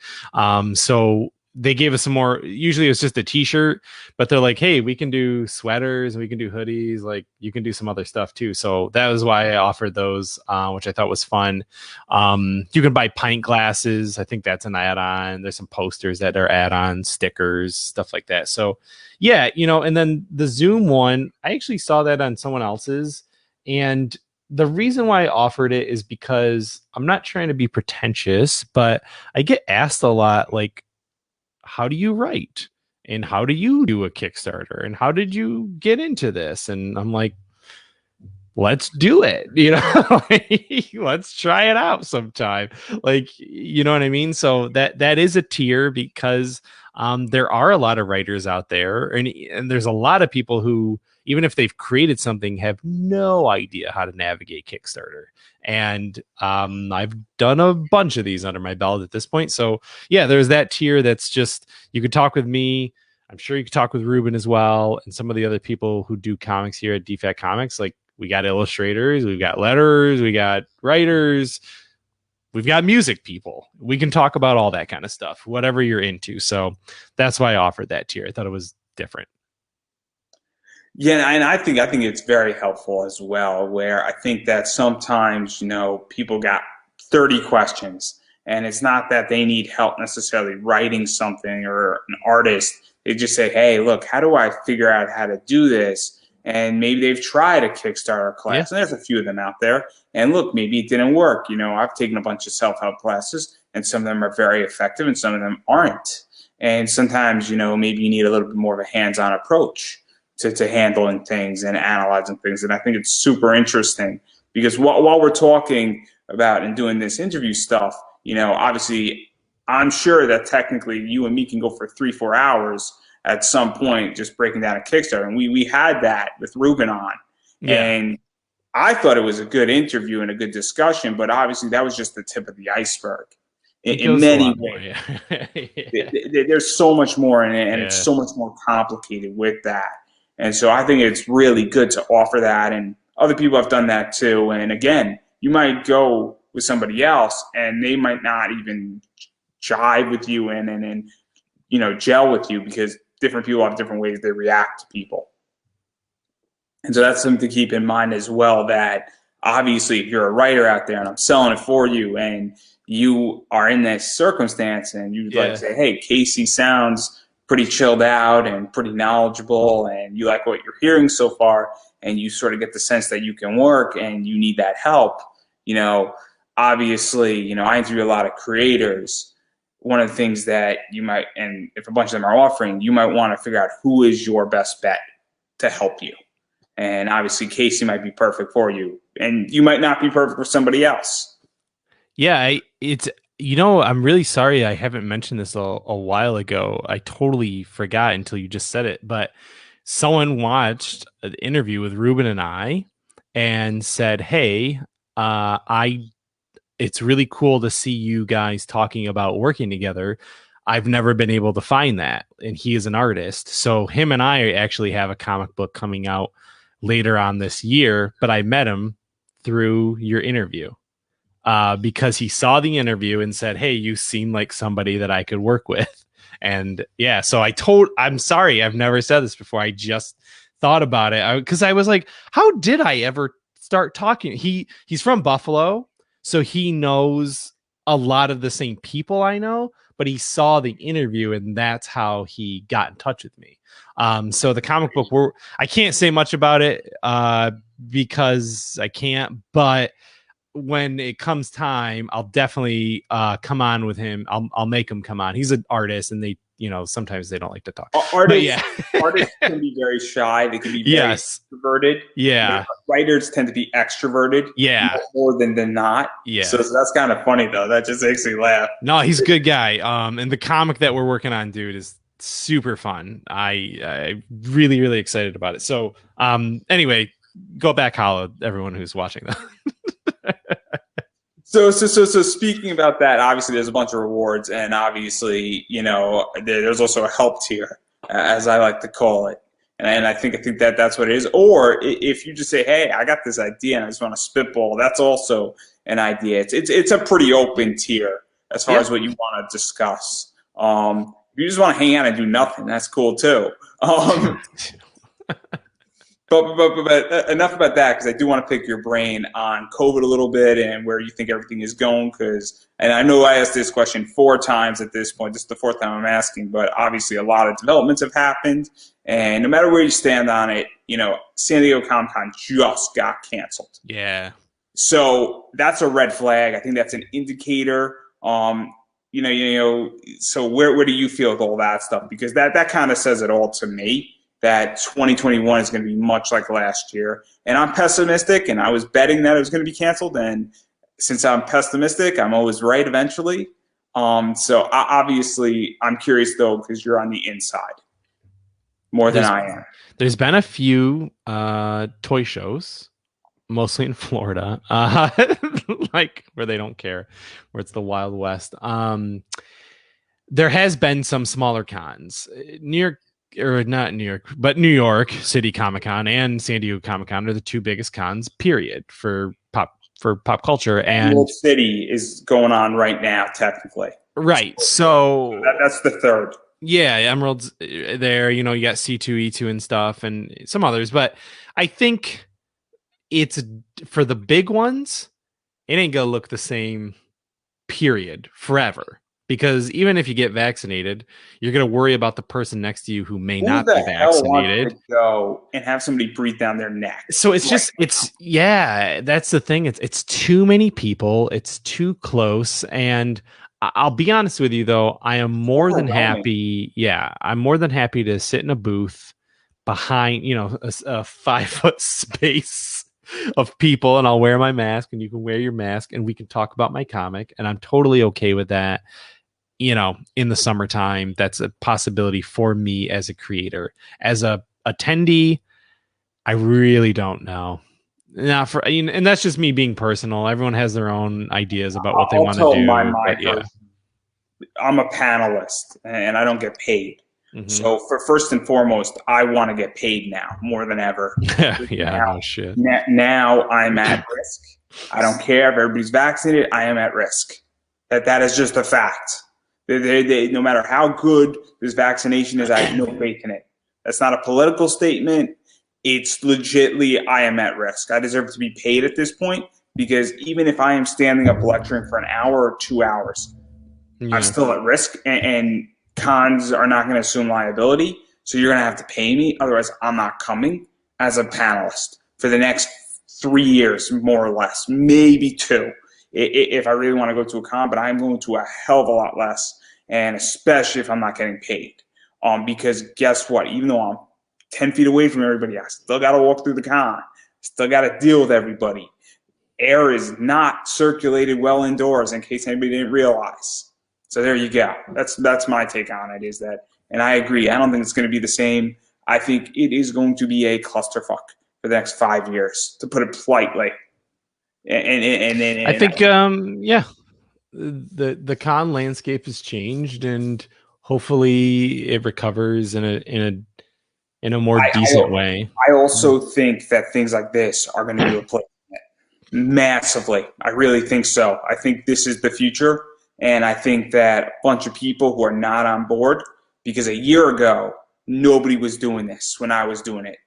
So they gave us some more. Usually it's just a t-shirt, but they're like, hey, we can do sweaters, we can do hoodies, like you can do some other stuff too. So that was why I offered those, which I thought was fun. You can buy pint glasses. I think that's an add-on. There's some posters that are add-on, stickers, stuff like that. So yeah, and then the Zoom one, I actually saw that on someone else's, and the reason why I offered it is because I'm not trying to be pretentious, but I get asked a lot, like, how do you write? And how do you do a Kickstarter? And how did you get into this? And I'm like, let's do it, let's try it out sometime, like, you know what I mean? So that is a tier, because there are a lot of writers out there, and there's a lot of people who, even if they've created something, have no idea how to navigate Kickstarter. And I've done a bunch of these under my belt at this point. So yeah, there's that tier that's just, you could talk with me. I'm sure you could talk with Ruben as well, and some of the other people who do comics here at DFAT Comics. Like, we got illustrators, we've got letters, we got writers, we've got music people. We can talk about all that kind of stuff, whatever you're into. So that's why I offered that tier. I thought it was different. Yeah, and I think it's very helpful as well, where I think that sometimes, people got 30 questions, and it's not that they need help necessarily writing something or an artist. They just say, hey, look, how do I figure out how to do this? And maybe they've tried a Kickstarter class, and there's a few of them out there. And look, maybe it didn't work. I've taken a bunch of self-help classes, and some of them are very effective, and some of them aren't. And sometimes, maybe you need a little bit more of a hands-on approach to handling things and analyzing things. And I think it's super interesting, because while we're talking about and doing this interview stuff, obviously, I'm sure that technically you and me can go for 3-4 hours at some point just breaking down a Kickstarter. And we had that with Ruben on. Yeah. And I thought it was a good interview and a good discussion, but obviously that was just the tip of the iceberg in many ways. Yeah. There's so much more in it, and it's so much more complicated with that. And so I think it's really good to offer that, and other people have done that too. And again, you might go with somebody else and they might not even jive with you and gel with you, because different people have different ways they react to people. And so that's something to keep in mind as well, that obviously if you're a writer out there and I'm selling it for you and you are in this circumstance and you'd like to say, hey, Casey sounds pretty chilled out and pretty knowledgeable, and you like what you're hearing so far, and you sort of get the sense that you can work and you need that help, obviously, I interview a lot of creators. One of the things that you might, and if a bunch of them are offering, you might want to figure out who is your best bet to help you. And obviously Casey might be perfect for you, and you might not be perfect for somebody else. Yeah, I'm really sorry I haven't mentioned this a while ago. I totally forgot until you just said it, but someone watched an interview with Ruben and I and said, hey, it's really cool to see you guys talking about working together. I've never been able to find that. And he is an artist. So him and I actually have a comic book coming out later on this year, but I met him through your interview because he saw the interview and said, hey, you seem like somebody that I could work with. And yeah, so I'm sorry, I've never said this before. I just thought about it because I was like, how did I ever start talking? He's from Buffalo, so he knows a lot of the same people I know, but he saw the interview and that's how he got in touch with me. So the comic book, I can't say much about it because I can't, but when it comes time, I'll definitely come on with him. I'll make him come on. He's an artist, and they, sometimes they don't like to talk. Artists can be very shy. They can be very introverted. Yeah. Writers tend to be extroverted. Yeah. More than not. Yeah. So that's kind of funny though. That just makes me laugh. No, he's a good guy. And the comic that we're working on, dude, is super fun. I really, really excited about it. So anyway, go back Hollowed, everyone who's watching that. So speaking about that, obviously there's a bunch of rewards, and obviously, there's also a help tier, as I like to call it. And I think that's what it is. Or if you just say, hey, I got this idea and I just want to spitball, that's also an idea. It's a pretty open tier as far as what you want to discuss. If you just want to hang out and do nothing, that's cool too. But enough about that, because I do want to pick your brain on COVID a little bit and where you think everything is going. And I know I asked this question 4 times at this point. This is the 4th time I'm asking, but obviously a lot of developments have happened. And no matter where you stand on it, San Diego Comic-Con just got canceled. Yeah. So that's a red flag. I think that's an indicator. So where do you feel with all that stuff? Because that kind of says it all to me that 2021 is going to be much like last year. And I'm pessimistic, and I was betting that it was going to be canceled. And since I'm pessimistic, I'm always right eventually. Obviously, I'm curious though because you're on the inside more than I am. There's been a few toy shows, mostly in Florida, like where they don't care, where it's the Wild West. There has been some smaller cons. New York, or not New York, but New York City Comic Con and San Diego Comic Con are the two biggest cons, period, for pop culture. And Emerald City is going on right now, technically. Right. So that's the third. Yeah, Emerald's there. You know, you got C2E2 and stuff, and some others. But I think it's for the big ones, it ain't gonna look the same, period, forever. Because even if you get vaccinated, you're gonna worry about the person next to you who may not be vaccinated. To go and have somebody breathe down their neck. So it's just that's the thing. It's too many people. It's too close. And I'll be honest with you though, I am more than happy. Yeah, I'm more than happy to sit in a booth behind, a 5-foot space of people, and I'll wear my mask and you can wear your mask and we can talk about my comic, and I'm totally okay with that. In the summertime, that's a possibility for me as a creator. As a attendee, I really don't know. And that's just me being personal. Everyone has their own ideas about what they want to do. I'm a panelist and I don't get paid. Mm-hmm. So for first and foremost, I want to get paid now more than ever. No shit. Now I'm at risk. I don't care if everybody's vaccinated. I am at risk. That is just a fact. No matter how good this vaccination is, I have no faith in it. That's not a political statement. It's legitly, I am at risk. I deserve to be paid at this point because even if I am standing up lecturing for an hour or 2 hours, I'm still at risk, and cons are not going to assume liability. So you're going to have to pay me. Otherwise, I'm not coming as a panelist for the next 3 years, more or less, maybe 2, if I really want to go to a con. But I'm going to a hell of a lot less, and especially if I'm not getting paid. Because guess what? Even though I'm 10 feet away from everybody, I still got to walk through the con. Still got to deal with everybody. Air is not circulated well indoors, in case anybody didn't realize. So there you go. That's my take on it, is that, and I agree. I don't think it's going to be the same. I think it is going to be a clusterfuck for the next 5 years, to put it politely. And I think, the con landscape has changed, and hopefully it recovers in a more decent way. I also think that things like this are going to be replaced massively. I really think so. I think this is the future. And I think that a bunch of people who are not on board, because a year ago, nobody was doing this when I was doing it.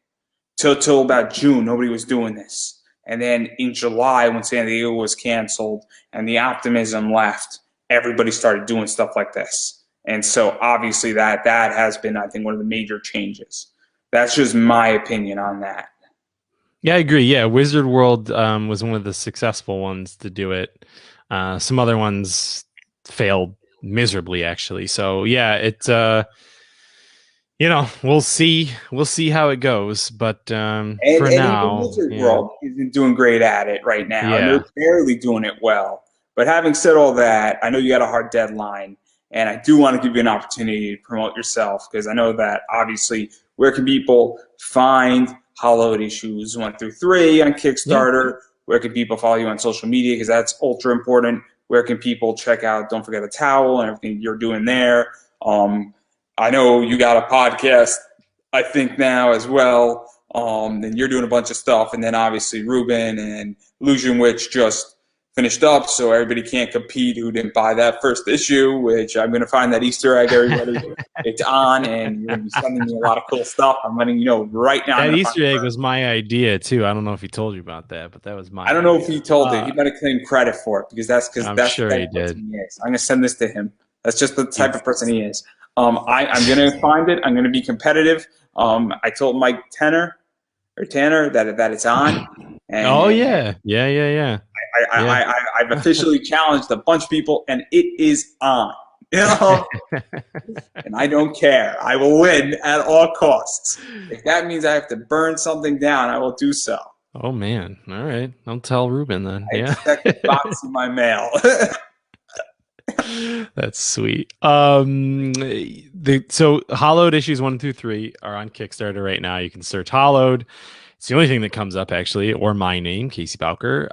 Till about June, nobody was doing this. And then in July, when San Diego was canceled and the optimism left, everybody started doing stuff like this. And so obviously that has been, I think, one of the major changes. That's just my opinion on that. Yeah, I agree. Yeah, Wizard World was one of the successful ones to do it. Some other ones failed miserably, actually. So yeah, it's we'll see how it goes. But for now, Wizard World isn't doing great at it right now. Yeah. They're barely doing it well. But having said all that, I know you got a hard deadline, and I do want to give you an opportunity to promote yourself, because I know that obviously, where can people find Hollowed issues 1 through 3 on Kickstarter? Yeah. Where can people follow you on social media? Because that's ultra important. Where can people check out Don't Forget the Towel and everything you're doing there? I know you got a podcast, I think, now as well. And you're doing a bunch of stuff. And then obviously Ruben and Illusion Witch just finished up, so everybody can't compete who didn't buy that first issue, which I'm going to find that Easter egg, everybody. It's on, and you're going to be sending me a lot of cool stuff. I'm letting you know right now. That Easter egg was my idea, too. I don't know if he told you about that, but that was my I don't know if he told it. He might have claimed credit for it, because that's sure he did. I'm going to send this to him. That's just the type of person he is. I'm going to find it. I'm going to be competitive. I told Mike Tanner that it's on. Oh And yeah, yeah, yeah, yeah, yeah. I've officially challenged a bunch of people, and it is on. You know, and I don't care. I will win at all costs. If that means I have to burn something down, I will do so. Oh man. All right. I'll tell Ruben then. I Yeah. expect a box in my mail. That's sweet. So Hollowed issues 1 through 3 are on Kickstarter right now. You can search Hollowed. It's the only thing that comes up actually, or my name, Casey Bowker.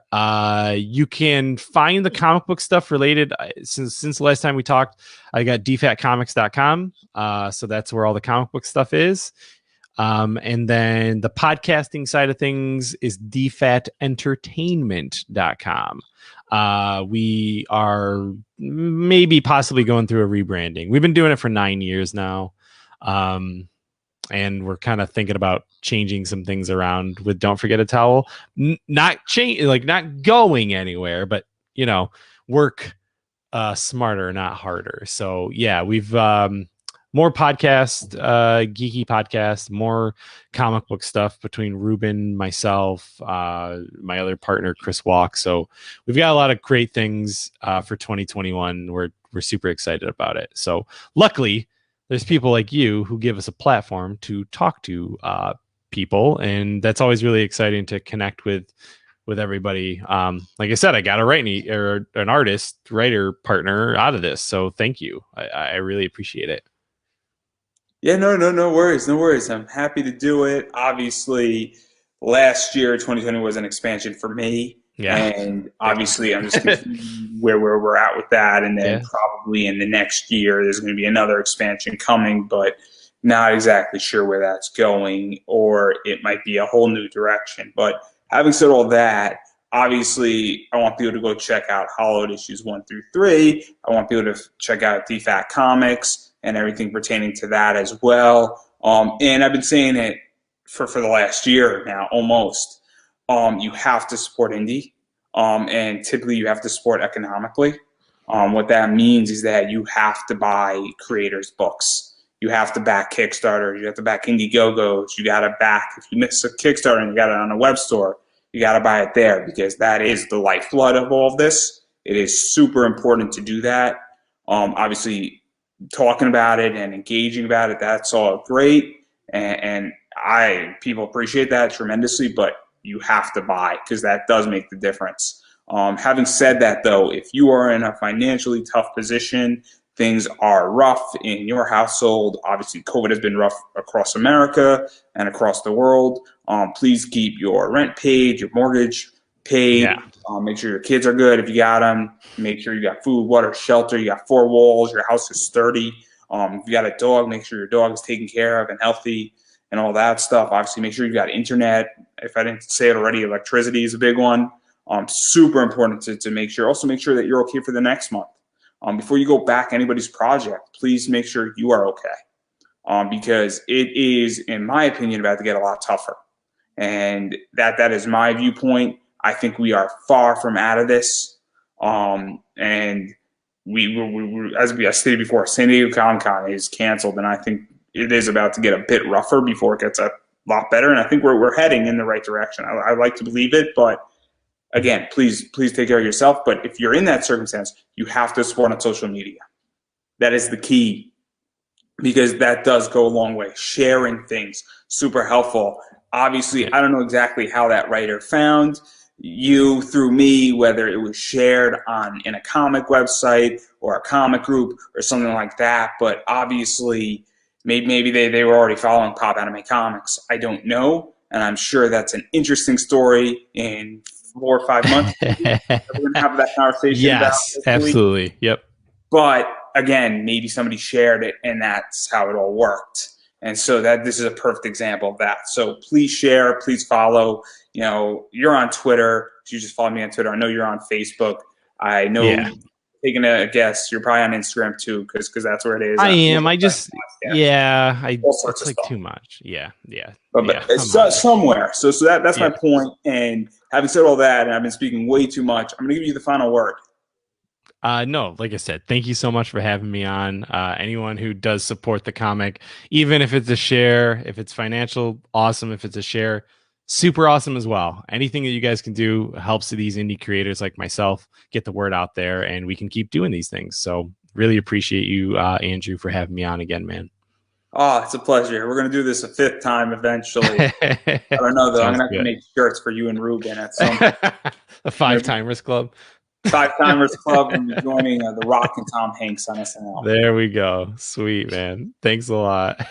You can find the comic book stuff related since the last time we talked. I got dfatcomics.com. So that's where all the comic book stuff is. And then the podcasting side of things is dfatentertainment.com. We are maybe possibly going through a rebranding. We've been doing it for 9 years now. And we're kind of thinking about changing some things around with Don't Forget a Towel. Not going anywhere, but work smarter, not harder. So yeah, we've more podcast, geeky podcast, more comic book stuff between Ruben, myself, my other partner, Chris Walk. So we've got a lot of great things for 2021. We're super excited about it. So luckily, there's people like you who give us a platform to talk to people, and that's always really exciting to connect with everybody. Like I said, I got a an artist writer partner out of this, so thank you. I really appreciate it. Yeah, no worries, no worries. I'm happy to do it. Obviously, last year, 2020 was an expansion for me, Yeah. and obviously, I'm just confused where we're at with that. And then Yeah. probably in the next year, there's going to be another expansion coming, but not exactly sure where that's going, or it might be a whole new direction. But having said all that, obviously, I want people to go check out Hollowed issues 1 through 3. I want people to check out DFAT Comics and everything pertaining to that as well. And I've been saying it for the last year now, almost. You have to support indie, and typically you have to support economically. What that means is that you have to buy creators' books. You have to back Kickstarter. You have to back Indiegogos. You got to back, if you miss a Kickstarter and you got it on a web store, you got to buy it there, because that is the lifeblood of all of this. It is super important to do that. Obviously, talking about it and engaging about it, that's all great, and people appreciate that tremendously, but you have to buy, because that does make the difference. Having said that, though, if you are in a financially tough position, things are rough in your household, obviously COVID has been rough across America and across the world, please keep your rent paid, your mortgage paid. Yeah. Make sure your kids are good if you got them. Make sure you got food, water, shelter. You got 4 walls. Your house is sturdy. If you got a dog, make sure your dog is taken care of and healthy and all that stuff. Obviously, make sure you got internet. If I didn't say it already, electricity is a big one. Super important to make sure. Also, make sure that you're okay for the next month. Before you go back anybody's project, please make sure you are okay, because it is, in my opinion, about to get a lot tougher. And that is my viewpoint. I think we are far from out of this. And as I stated before, San Diego Comic-Con is canceled, and I think it is about to get a bit rougher before it gets a lot better. And I think we're heading in the right direction. I like to believe it, but again, please take care of yourself. But if you're in that circumstance, you have to support on social media. That is the key, because that does go a long way. Sharing things, super helpful. Obviously, I don't know exactly how that writer found you through me, whether it was shared in a comic website or a comic group or something like that. But obviously, maybe they were already following Pop Anime Comics. I don't know, and I'm sure that's an interesting story in 4 or 5 months. We're going to have that conversation. Yes, absolutely. Yep. But again, maybe somebody shared it, and that's how it all worked. And so this is a perfect example of that. So please share, please follow. You're on Twitter. You just follow me on Twitter. I know you're on Facebook. I know. Yeah. Taking a guess, you're probably on Instagram too, because that's where it is. I am. It's like too much. Yeah. But somewhere. So that's my point. And having said all that, and I've been speaking way too much, I'm going to give you the final word. No, like I said, thank you so much for having me on. Anyone who does support the comic, even if it's a share, if it's financial, awesome. If it's a share, super awesome as well. Anything that you guys can do helps these indie creators like myself get the word out there, and we can keep doing these things. So really appreciate you, Andrew, for having me on again, man. Oh, it's a pleasure. We're gonna do this a fifth time eventually. I don't know though. I'm Sounds gonna have to good. make shirts for you and Ruben at some A five maybe timers club. Five Timers Club and joining The Rock and Tom Hanks on SNL. There we go. Sweet, man. Thanks a lot.